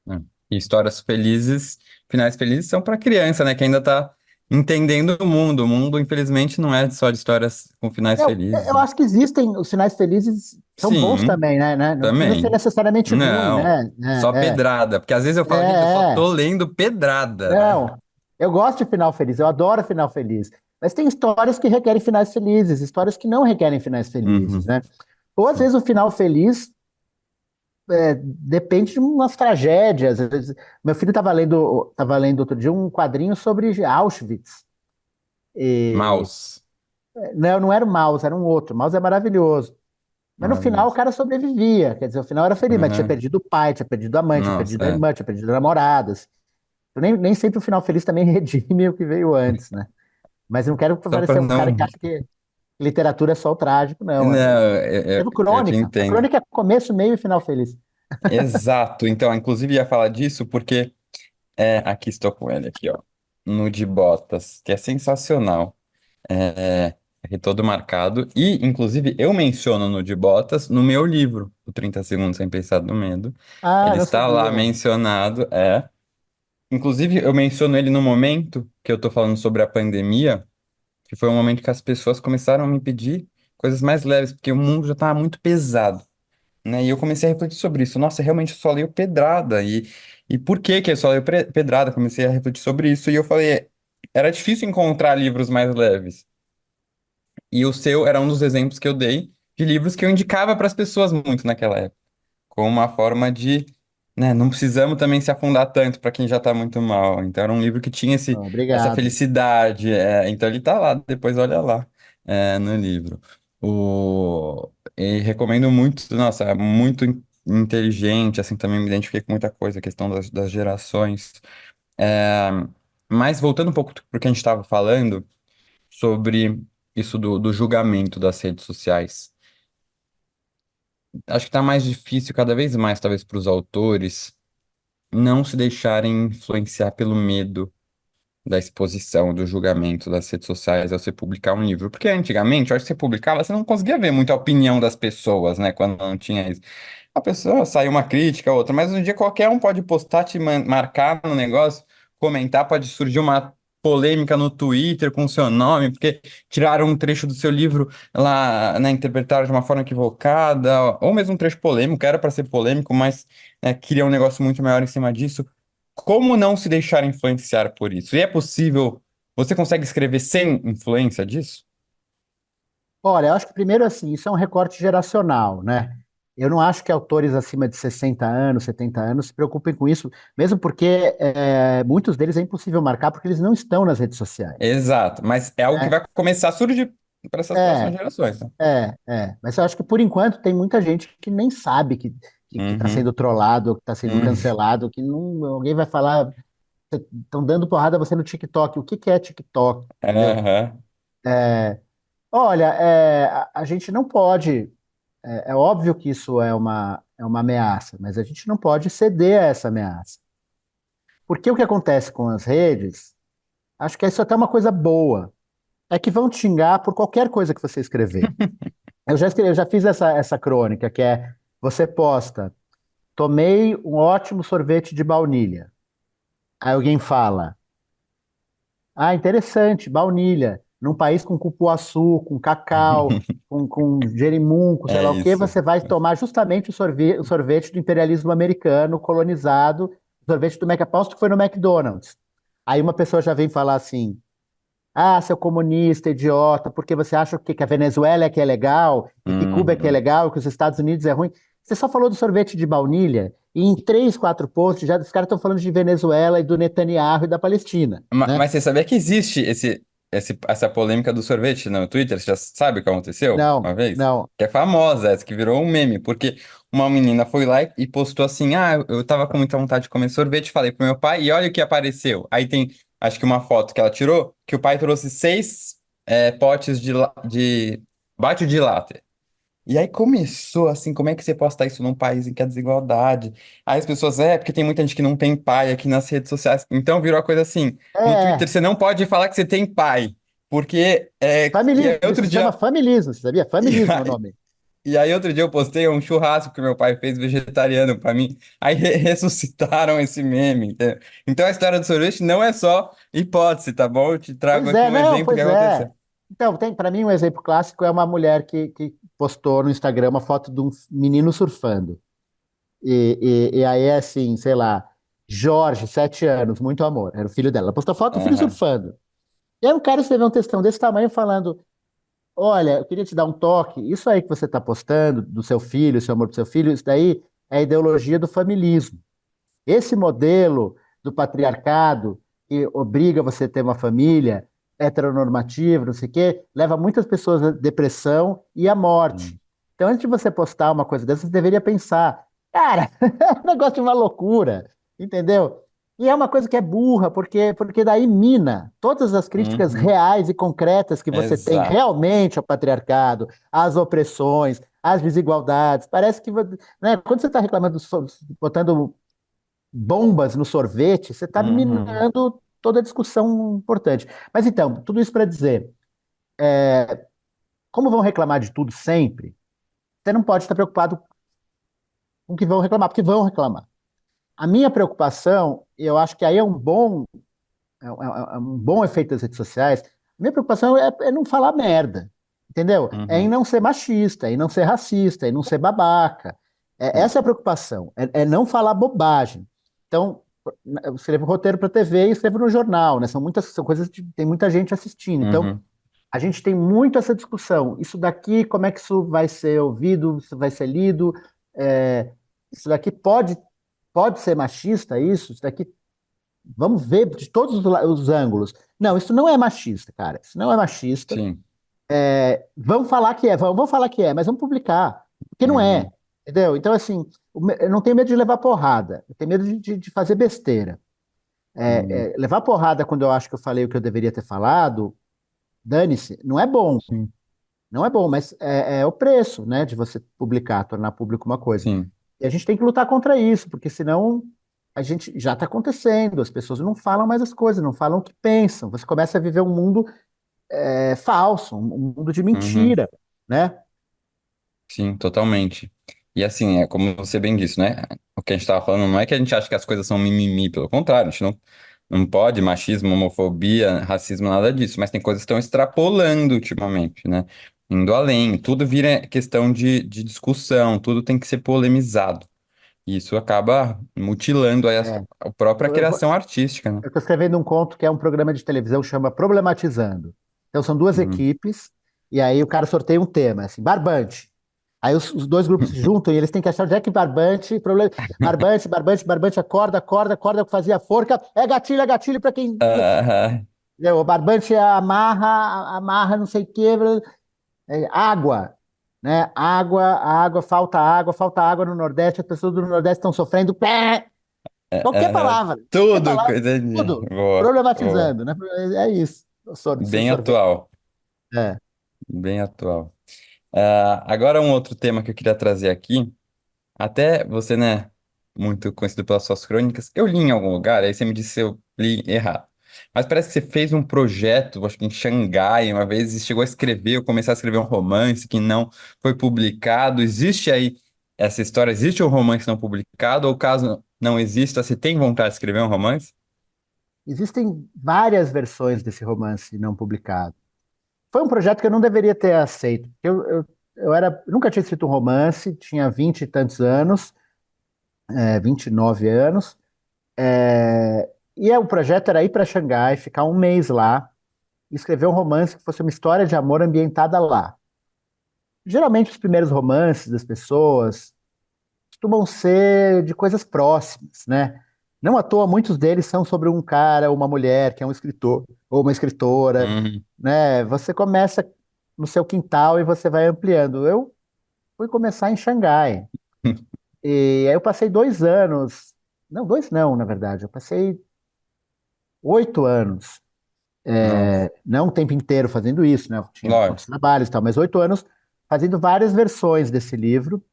É. E histórias felizes, finais felizes são para criança, né? Que ainda tá entendendo o mundo. O mundo, infelizmente, não é só de histórias com finais Eu felizes. acho que existem os sinais felizes, são bons Sim, também, né? Não precisa ser também. necessariamente ruim, Não, né? só pedrada. Porque às vezes eu falo, gente, eu só É. tô lendo pedrada, né? Não, eu gosto de final feliz, eu adoro final feliz. Mas tem histórias que requerem finais felizes, histórias que não requerem finais felizes, Uhum, né? Ou às sim. vezes o final feliz depende de umas tragédias. Às vezes, meu filho estava lendo outro dia um quadrinho sobre Auschwitz. E, Maus. não, não era o Maus, era um outro. O Maus é maravilhoso. Mas no final o Maravilhoso. cara sobrevivia. Quer dizer, o final era feliz, mas tinha Uhum. perdido o pai, tinha perdido a mãe, tinha Nossa, perdido a é. irmã, tinha perdido namoradas. Nem sempre o final feliz também redime o que veio antes, né? Mas eu não quero Só para parecer um cara não. que acha que literatura é só o trágico, não. Não, Teve eu te Crônica. A entendo. Crônica é começo, meio e final feliz. Exato. Então, inclusive ia falar disso porque aqui estou com ele aqui, ó, no de Botas, que é sensacional. Aqui todo marcado. E, inclusive, eu menciono no de Botas no meu livro, o 30 Segundos Sem Pensar no Medo. Ah, Ele não está lá sabia. mencionado, é. Inclusive, eu menciono ele no momento que eu tô falando sobre a pandemia, que foi um momento que as pessoas começaram a me pedir coisas mais leves, porque o mundo já estava muito pesado, né? E eu comecei a refletir sobre isso. Nossa, realmente eu só leio pedrada. E por que que eu só leio pedrada? Comecei a refletir sobre isso e eu falei, era difícil encontrar livros mais leves. E o seu era um dos exemplos que eu dei de livros que eu indicava para as pessoas muito naquela época, como uma forma de, né, não precisamos também se afundar tanto para quem já está muito mal. Então era um livro que tinha Ah, essa obrigado. felicidade. Então ele está lá, depois olha lá, no livro. E recomendo muito, nossa, é muito inteligente, assim, também me identifiquei com muita coisa, a questão das gerações. É, mas voltando um pouco para o que a gente estava falando sobre isso do julgamento das redes sociais. Acho que está mais difícil cada vez mais, talvez, para os autores não se deixarem influenciar pelo medo da exposição, do julgamento das redes sociais ao você publicar um livro. Porque antigamente, eu acho que você publicava, você não conseguia ver muita opinião das pessoas, né? Quando não tinha isso. A pessoa saiu uma crítica, outra, mas um dia qualquer um pode postar, te marcar no negócio, comentar, pode surgir uma polêmica no Twitter com o seu nome, porque tiraram um trecho do seu livro lá, né, interpretaram de uma forma equivocada, ou mesmo um trecho polêmico, era para ser polêmico, mas queria um negócio muito maior em cima disso. Como não se deixar influenciar por isso? E é possível, você consegue escrever sem influência disso? Olha, eu acho que primeiro assim, isso é um recorte geracional, né? Eu não acho que autores acima de 60 anos, 70 anos se preocupem com isso, mesmo porque muitos deles é impossível marcar porque eles não estão nas redes sociais. Exato, mas é algo que Né? vai começar a surgir para essas próximas É, gerações, né? Mas eu acho que por enquanto tem muita gente que nem sabe que está Uhum. sendo trollado, que está sendo Hum. cancelado, que não, alguém vai falar, estão dando porrada a você no TikTok. O que que é TikTok? Entendeu? Aham. Olha, a gente não pode. É óbvio que isso é uma ameaça, mas a gente não pode ceder a essa ameaça. Porque o que acontece com as redes, acho que isso é até uma coisa boa, é que vão te xingar por qualquer coisa que você escrever. Eu já fiz essa crônica, que é, você posta, tomei um ótimo sorvete de baunilha. Aí alguém fala, ah, interessante, baunilha. Num país com cupuaçu, com cacau, com jerimum, sei É lá o quê, isso. você vai tomar justamente o sorvete do imperialismo americano colonizado, o sorvete do aposto que foi no McDonald's. Aí uma pessoa já vem falar assim, ah, seu comunista, idiota, porque você acha que a Venezuela é que é legal, e que Cuba é que é Uhum. legal, que os Estados Unidos é ruim. Você só falou do sorvete de baunilha, e em três, quatro posts já os caras estão falando de Venezuela e do Netanyahu e da Palestina, né? Mas você sabia que existe essa polêmica do sorvete no Twitter? Você já sabe o que aconteceu Não, uma vez? não. Que é famosa, essa que virou um meme, porque uma menina foi lá e postou assim: Ah, eu tava com muita vontade de comer sorvete, falei pro meu pai, e olha o que apareceu. Aí tem, acho que uma foto que ela tirou, que o pai trouxe seis potes de bate de latte. E aí começou assim, como é que você posta isso num país em que há desigualdade? Aí as pessoas, porque tem muita gente que não tem pai aqui nas redes sociais. Então virou a coisa assim, no Twitter É, você não pode falar que você tem pai, porque e familismo, aí isso outro se chama dia familismo, você sabia? e Familismo é o aí, nome. e aí outro dia eu postei um churrasco que meu pai fez vegetariano pra mim. Aí ressuscitaram esse meme. Entendeu? Então a história do sorvete não é só hipótese, tá bom? Eu te trago Pois aqui é, um não, exemplo que pois é. aconteceu. Então, tem para mim um exemplo clássico é uma mulher que postou no Instagram uma foto de um menino surfando. E aí é assim, sei lá, Jorge, 7 anos, muito amor, era o filho dela. Ela postou a foto do filho Aham. surfando. E aí um cara escreveu um textão desse tamanho falando: Olha, eu queria te dar um toque. Isso aí que você está postando do seu filho, seu amor pro seu filho, isso daí é a ideologia do familismo. Esse modelo do patriarcado que obriga você a ter uma família heteronormativa, não sei o quê, leva muitas pessoas à depressão e à morte. Hum. Então, antes de você postar uma coisa dessa, você deveria pensar, cara, é um negócio de uma loucura, entendeu? E é uma coisa que é burra, porque daí mina todas as críticas Uhum. reais e concretas que você tem Exato. realmente ao patriarcado, às opressões, às desigualdades. Parece que, né, quando você está reclamando, botando bombas no sorvete, você está Uhum. minando toda a discussão importante. Mas então, tudo isso para dizer, como vão reclamar de tudo sempre, você não pode estar preocupado com o que vão reclamar, porque vão reclamar. A minha preocupação, e eu acho que aí é um bom efeito das redes sociais. Minha preocupação é não falar merda, entendeu? É em Uhum. não ser machista, em não ser racista, em não ser babaca. Essa é a preocupação, é não falar bobagem. Então, eu escrevo roteiro para TV e escrevo no jornal, né? São coisas que tem muita gente assistindo. Então, Uhum. a gente tem muito essa discussão. Isso daqui, como é que isso vai ser ouvido, isso vai ser lido? É, isso daqui pode ser machista, isso daqui. Vamos ver de todos os ângulos. Não, isso não é machista, cara. Isso não é machista. Sim. Vamos falar que é, vamos falar que é, mas vamos publicar. Porque não é. Uhum. Entendeu? Então, assim, eu não tenho medo de levar porrada. Eu tenho medo de fazer besteira. Uhum. Levar porrada quando eu acho que eu falei o que eu deveria ter falado, dane-se, não é bom. Sim. Não é bom, mas é o preço, né, de você publicar, tornar público uma coisa. Sim. E a gente tem que lutar contra isso, porque senão a gente já está acontecendo, as pessoas não falam mais as coisas, não falam o que pensam. Você começa a viver um mundo falso, um mundo de Uhum. mentira, né? Sim, totalmente. E assim, é como você bem disse, né? O que a gente estava falando não é que a gente acha que as coisas são mimimi, pelo contrário, a gente não pode machismo, homofobia, racismo, nada disso, mas tem coisas que estão extrapolando ultimamente, né? Indo além, tudo vira questão de discussão, tudo tem que ser polemizado. E isso acaba mutilando aí É. a própria Eu, eu, criação artística, né? eu estou escrevendo um conto que é um programa de televisão que chama Problematizando. Então são duas Uhum. equipes, e aí o cara sorteia um tema, assim, barbante. Aí os dois grupos se juntam e eles têm que achar onde é que barbante, acorda, acorda, acorda, fazia forca, é gatilho para quem. Ah, O barbante é amarra, amarra, não sei o quê, água, né? Falta água no Nordeste, as pessoas do Nordeste estão sofrendo. Pé! Qualquer tudo, palavra, entendi. tudo, Boa, boa. problematizando, né? É isso, Bem sorvete. atual, É. bem atual. Agora um outro tema que eu queria trazer aqui, até você, né, muito conhecido pelas suas crônicas, eu li em algum lugar, aí você me disse se eu li errado. Mas parece que você fez um projeto, acho que em Xangai, uma vez, e chegou a escrever, ou começar a escrever um romance que não foi publicado. Existe aí essa história? Existe um romance não publicado? Ou caso não exista, você tem vontade de escrever um romance? Existem várias versões desse romance não publicado. Foi um projeto que eu não deveria ter aceito. Nunca tinha escrito um romance, tinha 20 e tantos anos, 29 anos. O projeto era ir para Xangai, ficar um mês lá e escrever um romance que fosse uma história de amor ambientada lá. Geralmente, os primeiros romances das pessoas costumam ser de coisas próximas, né? Não à toa, muitos deles são sobre um cara ou uma mulher que é um escritor ou uma escritora, Uhum. né? Você começa no seu quintal e você vai ampliando. Eu fui começar em Xangai. E aí eu passei 2 anos, não, dois não, na verdade, eu passei 8 anos, Nossa, não o tempo inteiro fazendo isso, né? Eu tinha outros lógico. trabalhos e tal, mas 8 anos fazendo várias versões desse livro,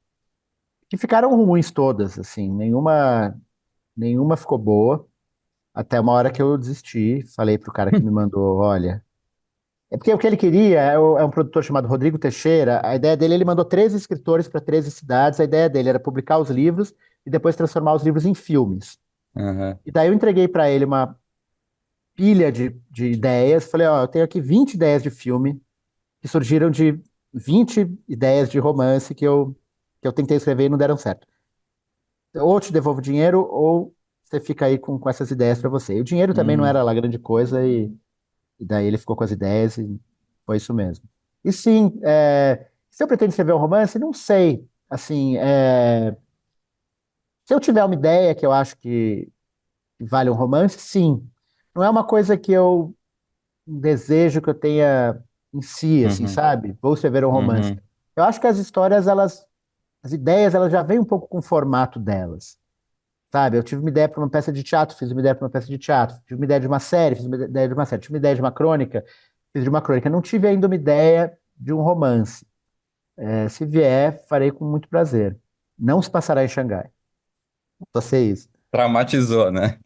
que ficaram ruins todas, assim, nenhuma ficou boa, até uma hora que eu desisti, falei pro cara que me mandou, olha, é porque o que ele queria é um produtor chamado Rodrigo Teixeira, a ideia dele, ele mandou 13 escritores para 13 cidades, a ideia dele era publicar os livros e depois transformar os livros em filmes. Uhum. E daí eu entreguei para ele uma pilha de ideias, falei, ó, eu tenho aqui 20 ideias de filme que surgiram de 20 ideias de romance que eu tentei escrever e não deram certo. Ou eu te devolvo o dinheiro, ou você fica aí com essas ideias para você. E o dinheiro também não Uhum. era lá grande coisa, e daí ele ficou com as ideias e foi isso mesmo. E sim, se eu pretendo escrever um romance, não sei. Assim, se eu tiver uma ideia que eu acho que vale um romance, sim. Não é uma coisa que um desejo que eu tenha em si, assim, Uhum. sabe? Vou escrever um romance. Uhum. Eu acho que as histórias, as ideias, elas já vêm um pouco com o formato delas. sabe? Eu tive uma ideia para uma peça de teatro, fiz uma ideia para uma peça de teatro. Tive uma ideia de uma série, fiz uma ideia de uma série. Tive uma ideia de uma crônica, fiz de uma crônica. Não tive ainda uma ideia de um romance. Se vier, farei com muito prazer. Não se passará em Xangai. Só sei isso. Traumatizou, né?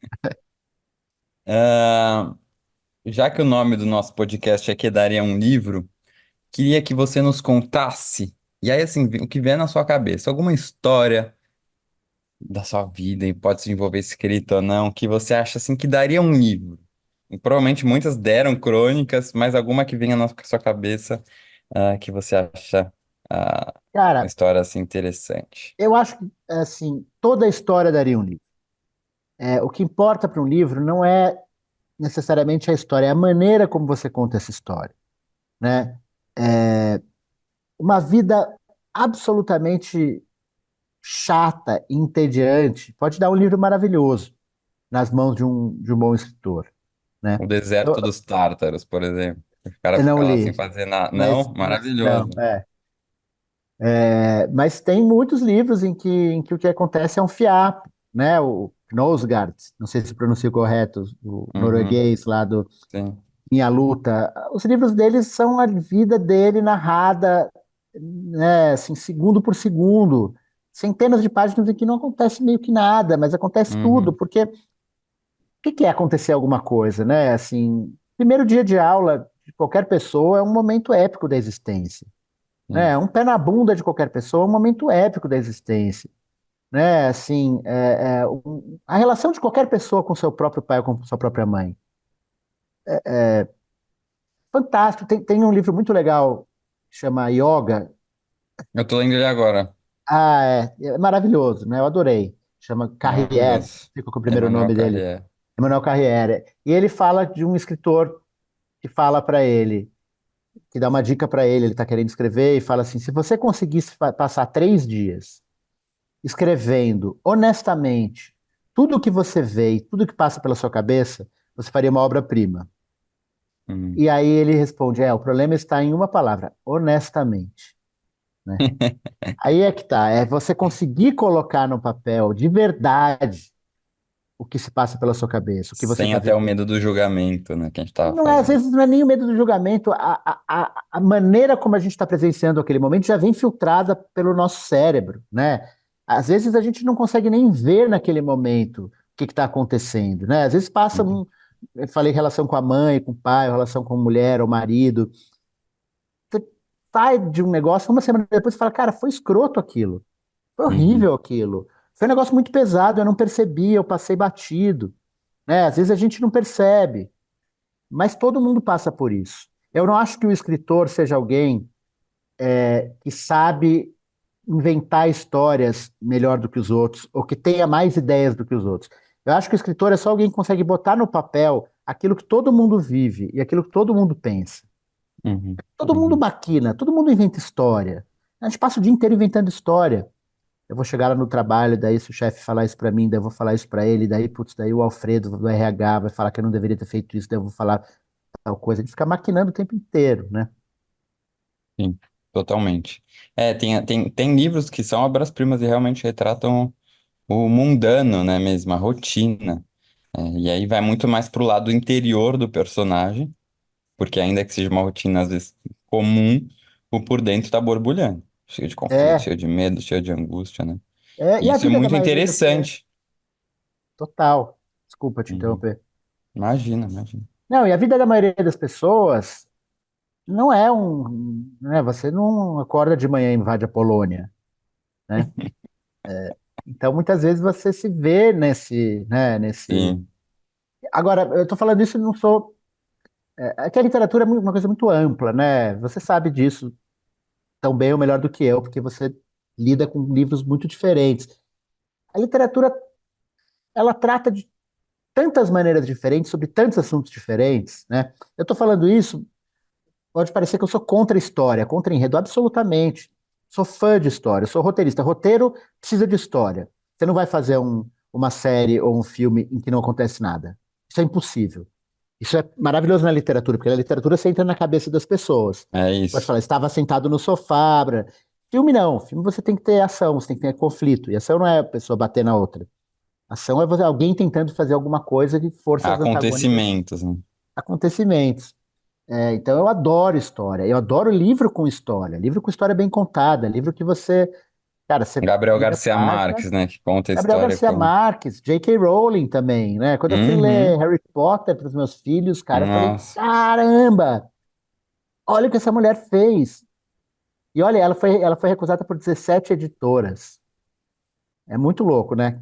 Ah, já que o nome do nosso podcast é Que Daria um Livro, queria que você nos contasse, e aí assim, o que vier na sua cabeça, alguma história da sua vida, e pode se envolver escrita ou não, que você acha assim que daria um livro. E provavelmente muitas deram crônicas, mas alguma que venha na sua cabeça, que você acha uma Cara, história assim interessante. eu acho que, assim, toda a história daria um livro. O que importa para um livro não é necessariamente a história, é a maneira como você conta essa história, né? É, uma vida absolutamente chata e entediante pode dar um livro maravilhoso nas mãos de um bom escritor, né? O Eu, Deserto dos Tártaros, por exemplo. O cara eu não fica lá sem li, fazer nada. mas, Não? mas não, Maravilhoso. mas tem muitos livros em que o que acontece é um fiapo, né? O Knausgaard, não sei se pronuncia correto, o Uhum, norueguês lá do sim. Minha Luta. Os livros dele são a vida dele narrada, né? Assim, segundo por segundo. Centenas de páginas em que não acontece meio que nada, mas acontece tudo, Uhum, porque que é acontecer alguma coisa, né? Assim, primeiro dia de aula de qualquer pessoa é um momento épico da existência, sim. né? Um pé na bunda de qualquer pessoa é um momento épico da existência, né? Assim, a relação de qualquer pessoa com seu próprio pai ou com sua própria mãe. Fantástico. Tem um livro muito legal que chama Yoga. Eu tô lendo ele agora. É maravilhoso, né? Eu adorei. Chama Carrière, Maravilhoso. fica com o primeiro Emmanuel nome dele, Carrière. Emmanuel Carrière. E ele fala de um escritor que fala para ele, que dá uma dica para ele está querendo escrever, e fala assim: se você conseguisse passar 3 dias escrevendo honestamente tudo o que você vê e tudo que passa pela sua cabeça, você faria uma obra-prima. Uhum. E aí ele responde: o problema está em uma palavra, honestamente, né? Aí é que tá, é você conseguir colocar no papel de verdade o que se passa pela sua cabeça, o que você Sem está até o vivendo. medo do julgamento, né, que a gente tava Não é, às falando. vezes não é nem o medo do julgamento, a maneira como a gente está presenciando aquele momento já vem filtrada pelo nosso cérebro, né? Às vezes a gente não consegue nem ver naquele momento o que está acontecendo, né? Às vezes passa Uhum. eu falei relação com a mãe, com o pai, relação com a mulher, ou marido, você sai de um negócio, uma semana depois você fala, cara, foi escroto aquilo, foi Uhum. horrível aquilo, foi um negócio muito pesado, eu não percebi, eu passei batido, né? Às vezes a gente não percebe. Mas todo mundo passa por isso. Eu não acho que o escritor seja alguém que sabe inventar histórias melhor do que os outros, ou que tenha mais ideias do que os outros. Eu acho que o escritor é só alguém que consegue botar no papel aquilo que todo mundo vive e aquilo que todo mundo pensa. Uhum. Todo mundo Uhum. maquina, todo mundo inventa história. A gente passa o dia inteiro inventando história. Eu vou chegar lá no trabalho, daí se o chefe falar isso pra mim, daí eu vou falar isso pra ele, daí, putz, daí o Alfredo do RH vai falar que eu não deveria ter feito isso, daí eu vou falar tal coisa. A gente fica maquinando o tempo inteiro, né? Sim, totalmente. Tem livros que são obras-primas e realmente retratam o mundano, né, mesmo, a rotina. E aí vai muito mais pro lado interior do personagem, porque ainda que seja uma rotina às vezes comum, o por dentro tá borbulhando, cheio de conflito, É, cheio de medo, cheio de angústia, né? e E a isso é vida da muito maioria das. interessante. Total. Desculpa te Uhum. interromper. Imagina, imagina. Não, e a vida da maioria das pessoas não é um. Né, você não acorda de manhã e invade a Polônia, né? Então, muitas vezes você se vê nesse. Sim. Agora, eu tô falando isso e não sou. É que a literatura é uma coisa muito ampla, né? Você sabe disso tão bem ou melhor do que eu, porque você lida com livros muito diferentes. A literatura, ela trata de tantas maneiras diferentes, sobre tantos assuntos diferentes, né? Eu tô falando isso. Pode parecer que eu sou contra a história, contra enredo, absolutamente. Sou fã de história, sou roteirista. Roteiro precisa de história. Você não vai fazer uma série ou um filme em que não acontece nada. Isso é impossível. Isso é maravilhoso na literatura, porque na literatura você entra na cabeça das pessoas. É Pode isso. falar, estava sentado no sofá. Filme não. Filme você tem que ter ação, você tem que ter conflito. E ação não é a pessoa bater na outra. Ação é alguém tentando fazer alguma coisa de forças antagônicas, Acontecimentos, né? acontecimentos. Então eu adoro história, eu adoro livro com história bem contada, livro que você, cara, você Gabriel vira a Garcia página. Marques, né? Que conta a Gabriel história Garcia como. Marques, J.K. Rowling também, né? Quando eu fui ler Uhum. Harry Potter para os meus filhos, cara, eu falei, Nossa. caramba, olha o que essa mulher fez. E olha, ela foi recusada por 17 editoras. É muito louco, né?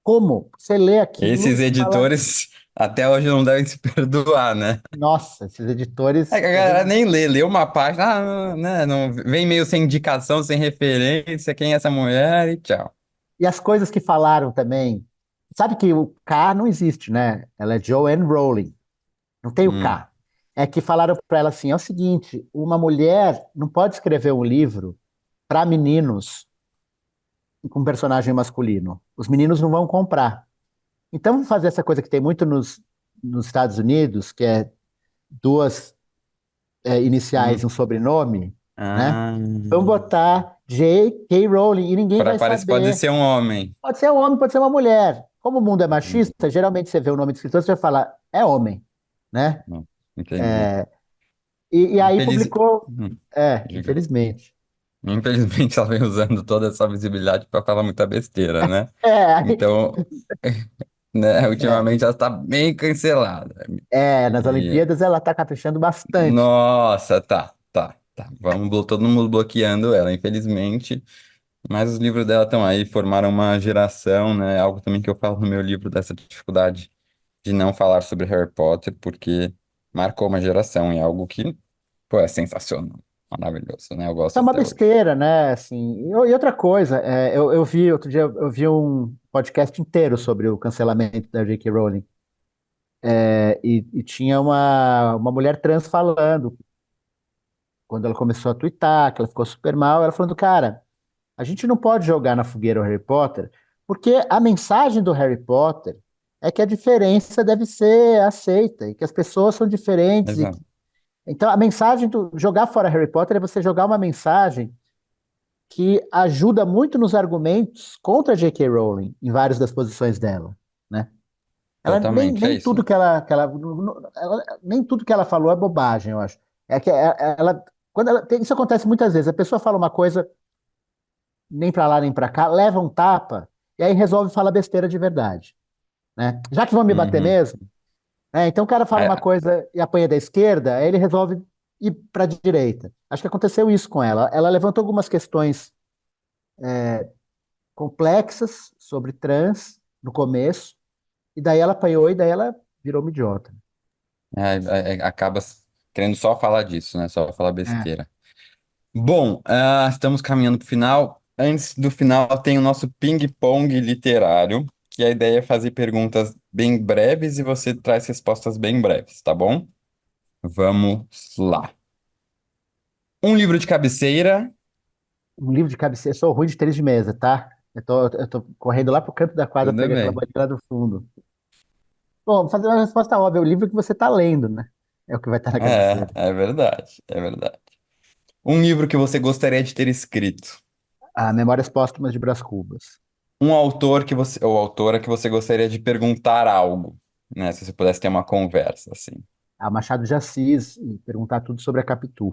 Como? Você lê aquilo Esses e você fala, editores até hoje não devem se perdoar, né? nossa, esses É editores que a galera devem. nem lê uma página, né? Não, vem meio sem indicação, sem referência, quem é essa mulher e tchau. E as coisas que falaram também. Sabe que o K não existe, né? Ela é Joanne Rowling, não tem o Hum, K. É que falaram para ela assim: é o seguinte, uma mulher não pode escrever um livro para meninos com personagem masculino. Os meninos não vão comprar. Então, vamos fazer essa coisa que tem muito nos Estados Unidos, que é duas iniciais hum. e um sobrenome, né? Ah, Vamos botar J.K. Rowling e ninguém vai pode saber. ser um homem. Pode ser um homem, pode ser uma mulher. Como o mundo é machista, geralmente você vê o nome do escritor, você vai falar, é homem, né? Não, entendi. E aí Infeliz... publicou, Diga. infelizmente. Infelizmente, ela vem usando toda essa visibilidade para falar muita besteira, né? É, Então, né, é, ultimamente ela está bem cancelada. nas E, Olimpíadas ela tá caprichando bastante. nossa, tá. Todo mundo bloqueando ela, infelizmente. Mas os livros dela estão aí, formaram uma geração, né? Algo também que eu falo no meu livro dessa dificuldade de não falar sobre Harry Potter, porque marcou uma geração e é algo que, pô, é sensacional, maravilhoso, né? Eu Isso gosto é uma até hoje. besteira, né? Assim, e outra coisa, eu vi outro dia, eu vi um podcast inteiro sobre o cancelamento da J.K. Rowling. E tinha uma mulher trans falando, quando ela começou a twittar, que ela ficou super mal, ela falando, cara, a gente não pode jogar na fogueira o Harry Potter, porque a mensagem do Harry Potter é que a diferença deve ser aceita e que as pessoas são diferentes. Exato, Então, a mensagem do jogar fora Harry Potter é você jogar uma mensagem que ajuda muito nos argumentos contra a J.K. Rowling, em várias das posições dela, né? Ela nem, totalmente, é nem isso. tudo nem tudo que ela falou é bobagem, eu acho. É que ela, isso acontece muitas vezes. A pessoa fala uma coisa nem para lá nem para cá, leva um tapa e aí resolve falar besteira de verdade, né? Já que vão me bater Uhum. mesmo, né? Então o cara fala uma É, coisa e apanha da esquerda, aí ele resolve ir para a direita. Acho que aconteceu isso com ela. Ela levantou algumas questões complexas sobre trans no começo, e daí ela apanhou e daí ela virou uma idiota. acaba querendo só falar disso, né? Só falar É. besteira. Bom, estamos caminhando para o final. Antes do final, tem o nosso ping-pong literário, que a ideia é fazer perguntas bem breves e você traz respostas bem breves, tá bom? Vamos lá. Um livro de cabeceira, Um livro de cabeceira, sou ruim de tênis de mesa, tá? Eu tô correndo lá pro canto da quadra tudo pegar aquela bem. bolinha lá do fundo. Bom, vou fazer uma resposta óbvia, o livro que você está lendo, né? É o que vai estar na cabeceira. É verdade, é verdade. Um livro que você gostaria de ter escrito. Ah, Memórias Póstumas de Brás Cubas. Um autor que você, ou autora que você gostaria de perguntar algo, né? Se você pudesse ter uma conversa, assim. Ah, Machado de Assis, e perguntar tudo sobre a Capitu.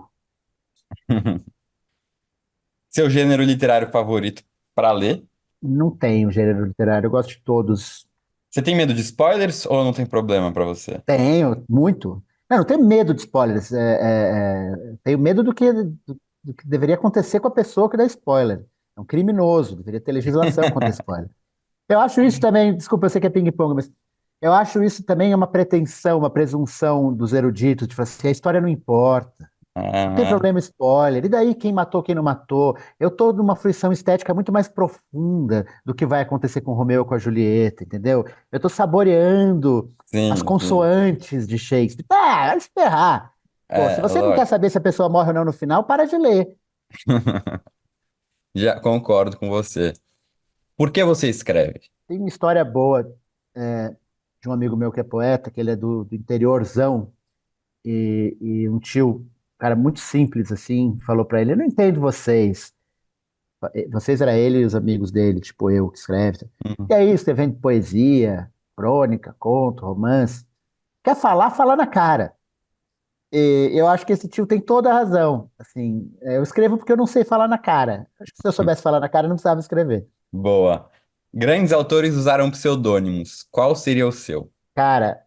Seu gênero literário favorito para ler? Não tenho gênero literário, eu gosto de todos. Você tem medo de spoilers ou não tem problema para você? Tenho, muito. Não tenho medo de spoilers. Tenho medo do que deveria acontecer com a pessoa que dá spoiler. É um criminoso, deveria ter legislação contra spoiler. Eu acho isso também, desculpa, eu sei que é ping-pong, mas eu acho isso também uma pretensão, uma presunção dos eruditos, de falar assim, a história não importa. Não tem Ah, problema spoiler. E daí quem matou, quem não matou? Eu tô numa fruição estética muito mais profunda do que vai acontecer com o Romeu e com a Julieta, entendeu? Eu tô saboreando as sim. consoantes de Shakespeare. Tá, vai se ferrar. Pô, se você não quer Lógico. saber se a pessoa morre ou não no final, para de ler. Já concordo com você. Por que você escreve? Tem uma história boa de um amigo meu que é poeta, que ele é do interiorzão, e um tio, um cara muito simples assim, falou pra ele: Eu não entendo vocês. Vocês era ele e os amigos dele, tipo eu, que escreve. E Uhum. aí, escrevendo poesia, crônica, conto, romance. Quer falar, fala na cara. E eu acho que esse tio tem toda a razão. Assim, eu escrevo porque eu não sei falar na cara. Acho que se eu soubesse falar na cara, eu não precisava escrever. Boa. Grandes autores usaram pseudônimos. Qual seria o seu? Cara,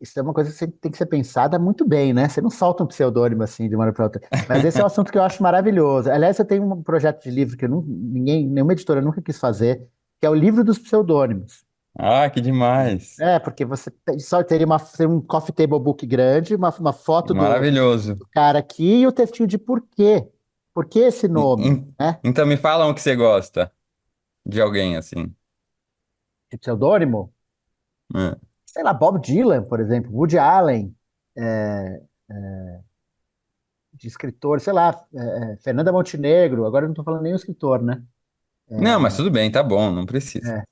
isso é uma coisa que tem que ser pensada muito bem, né? Você não solta um pseudônimo assim de uma hora para outra. Mas esse é um assunto que eu acho maravilhoso. Aliás, eu tenho um projeto de livro que nenhuma editora nunca quis fazer, que é o livro dos pseudônimos. Ah, que demais. Porque você só teria tem um coffee table book grande, uma foto Maravilhoso. do cara aqui e o textinho de por quê. Por que esse En- nome, en- né? Então me fala um que você gosta de alguém assim. De pseudônimo. É. Sei lá, Bob Dylan, por exemplo, Woody Allen, é, de escritor, sei lá, Fernanda Montenegro, agora eu não estou falando nem o escritor, né? Não, mas tudo bem, tá bom, não precisa. É,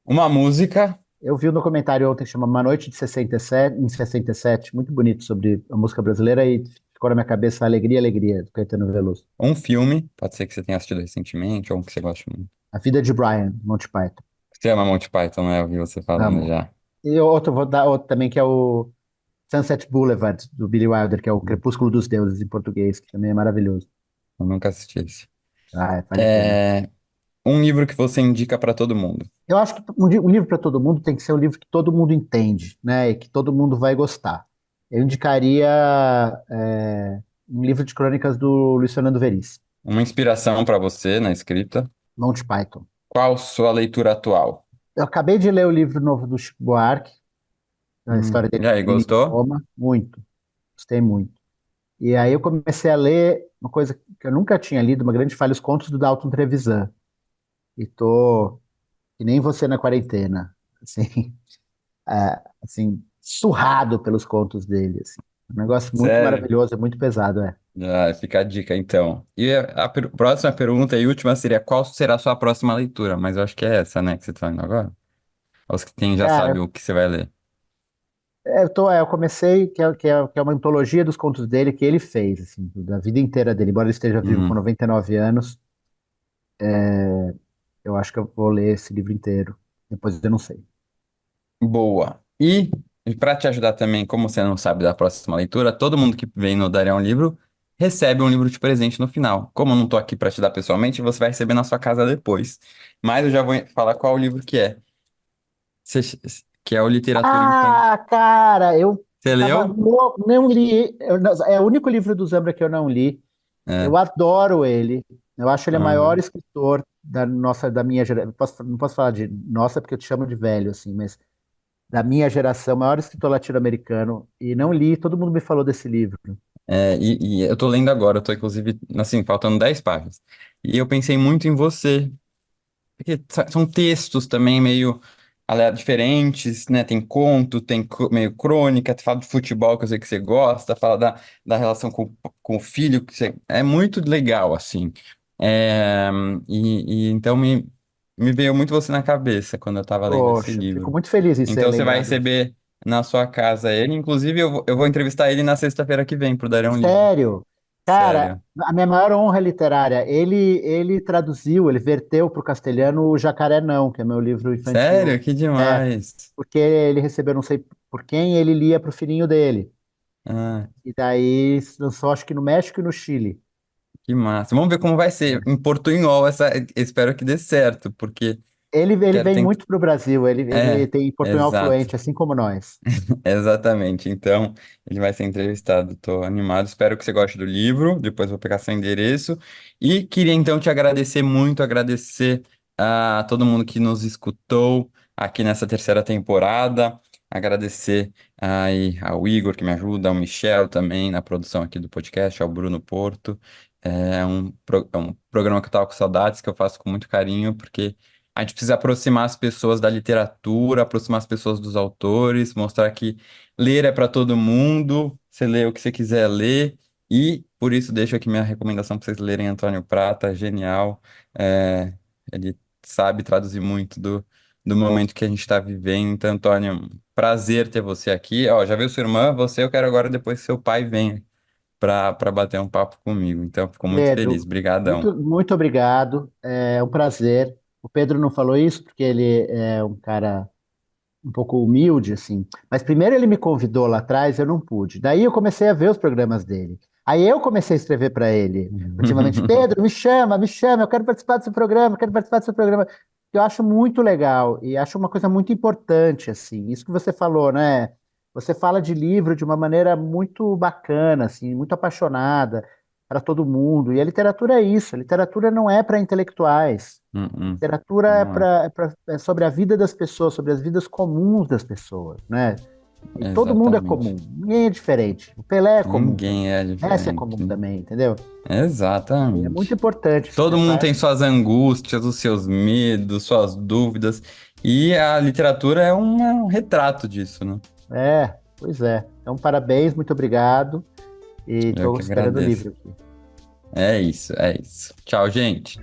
Uma música, eu vi um documentário ontem que chama Uma Noite de 67, em 67, muito bonito sobre a música brasileira e ficou na minha cabeça Alegria, Alegria, do Caetano Veloso. um filme, pode ser que você tenha assistido recentemente, ou um que você goste muito. A Vida de Brian, Monty Python. Você ama Monty Python, né? Eu vi você falando Amo. já. E outro, vou dar outro também, que é o Sunset Boulevard, do Billy Wilder, que é o Crepúsculo dos Deuses em português, que também é maravilhoso. Eu nunca assisti esse. Vale a pena. É, um livro que você indica pra todo mundo. Eu acho que um livro para todo mundo tem que ser um livro que todo mundo entende, né? E que todo mundo vai gostar. Eu indicaria um livro de crônicas do Luiz Fernando Veríssimo, Uma inspiração pra você na escrita. Monty Python. Qual sua leitura atual? Eu acabei de ler o livro novo do Chico Buarque, a história dele E aí, com o em gostou? Roma, muito, gostei muito. E aí eu comecei a ler uma coisa que eu nunca tinha lido, uma grande falha, os contos do Dalton Trevisan. E tô que nem você na quarentena, assim, surrado pelos contos dele, assim. Um negócio muito Sério? maravilhoso, é muito pesado, é. Ah, fica a dica então. E próxima pergunta e última seria: qual será a sua próxima leitura? Mas eu acho que é essa, né, que você está indo agora. Os que tem já Cara, sabe o que você vai ler. eu comecei, que é uma antologia dos contos dele que ele fez, assim, da vida inteira dele, embora ele esteja vivo com Uhum. 99 anos, eu acho que eu vou ler esse livro inteiro. Depois eu não sei. Boa. E para te ajudar também, como você não sabe da próxima leitura, todo mundo que vem no Daria um Livro recebe um livro de presente no final. Como eu não tô aqui para te dar pessoalmente, você vai receber na sua casa depois. Mas eu já vou falar qual o livro que é. Você- que é o Literatura Infantil. Ah, cara, eu Você tava leu? louco, não li. É o único livro do Zambra que eu não li. É. Eu adoro ele. Eu acho ele o Ah, maior escritor da minha geração. Não posso falar de nossa, porque eu te chamo de velho, assim, mas da minha geração, o maior escritor latino-americano. E não li, todo mundo me falou desse livro. e eu tô lendo agora, eu tô inclusive, assim, faltando 10 páginas. E eu pensei muito em você, porque são textos também meio diferentes, né? Tem conto, tem meio crônica, fala de futebol que eu sei que você gosta, fala da relação com o filho, que você, é muito legal, assim. É, e então me veio muito você na cabeça quando eu tava lendo esse Poxa, fico livro. muito feliz em ser Então você vai lembrado. receber na sua casa ele, inclusive eu vou entrevistar ele na sexta-feira que vem pro Darão Livro. Sério? Cara, Sério. a minha maior honra literária, ele traduziu, ele verteu para o castelhano o Jacaré Não, que é meu livro infantil. Sério? Que É, demais. porque ele recebeu, não sei por quem, ele lia para o filhinho dele. Ah, E daí lançou, acho que no México e no Chile. que massa. Vamos ver como vai ser em portunhol essa. Espero que dê certo, porque Ele quero vem tentar. muito para o Brasil, ele É, tem portunhol exato. fluente, assim como nós. Exatamente. Então, ele vai ser entrevistado. Estou animado. Espero que você goste do livro. Depois vou pegar seu endereço. E queria então te agradecer muito, agradecer a todo mundo que nos escutou aqui nessa terceira temporada. Agradecer aí ao Igor que me ajuda, ao Michel também na produção aqui do podcast, ao Bruno Porto. É um programa que eu tava com saudades, que eu faço com muito carinho, porque a gente precisa aproximar as pessoas da literatura, aproximar as pessoas dos autores, mostrar que ler é para todo mundo, você lê o que você quiser ler, e por isso deixo aqui minha recomendação para vocês lerem Antônio Prata, genial. É, ele sabe traduzir muito do momento que a gente está vivendo. Então, Antônio, prazer ter você aqui. Ó, já viu sua irmã? Você eu quero agora depois que seu pai venha para bater um papo comigo. Então, fico muito feliz. Pedro, Brigadão. muito obrigado. É um prazer. O Pedro não falou isso porque ele é um cara um pouco humilde, assim. Mas primeiro ele me convidou lá atrás, eu não pude. Daí eu comecei a ver os programas dele. Aí eu comecei a escrever para ele, ultimamente, Pedro, me chama, eu quero participar do seu programa, eu quero participar do seu programa. Eu acho muito legal e acho uma coisa muito importante, assim. Isso que você falou, né? Você fala de livro de uma maneira muito bacana, assim, muito apaixonada para todo mundo. E a literatura é isso. A literatura não é para intelectuais. Literatura Não é. é sobre a vida das pessoas, sobre as vidas comuns das pessoas, né? E todo mundo é comum, Exatamente. ninguém é diferente. O Pelé é comum Ninguém também. é Messi é diferente. comum também, entendeu? E é muito Exatamente. importante você Todo mundo pensar. tem suas angústias, os seus medos, suas dúvidas, e a literatura é um retrato disso, né? Pois é. Então, parabéns, muito obrigado. E Eu estou que esperando o agradeço. livro aqui. É isso, é isso. Tchau, gente.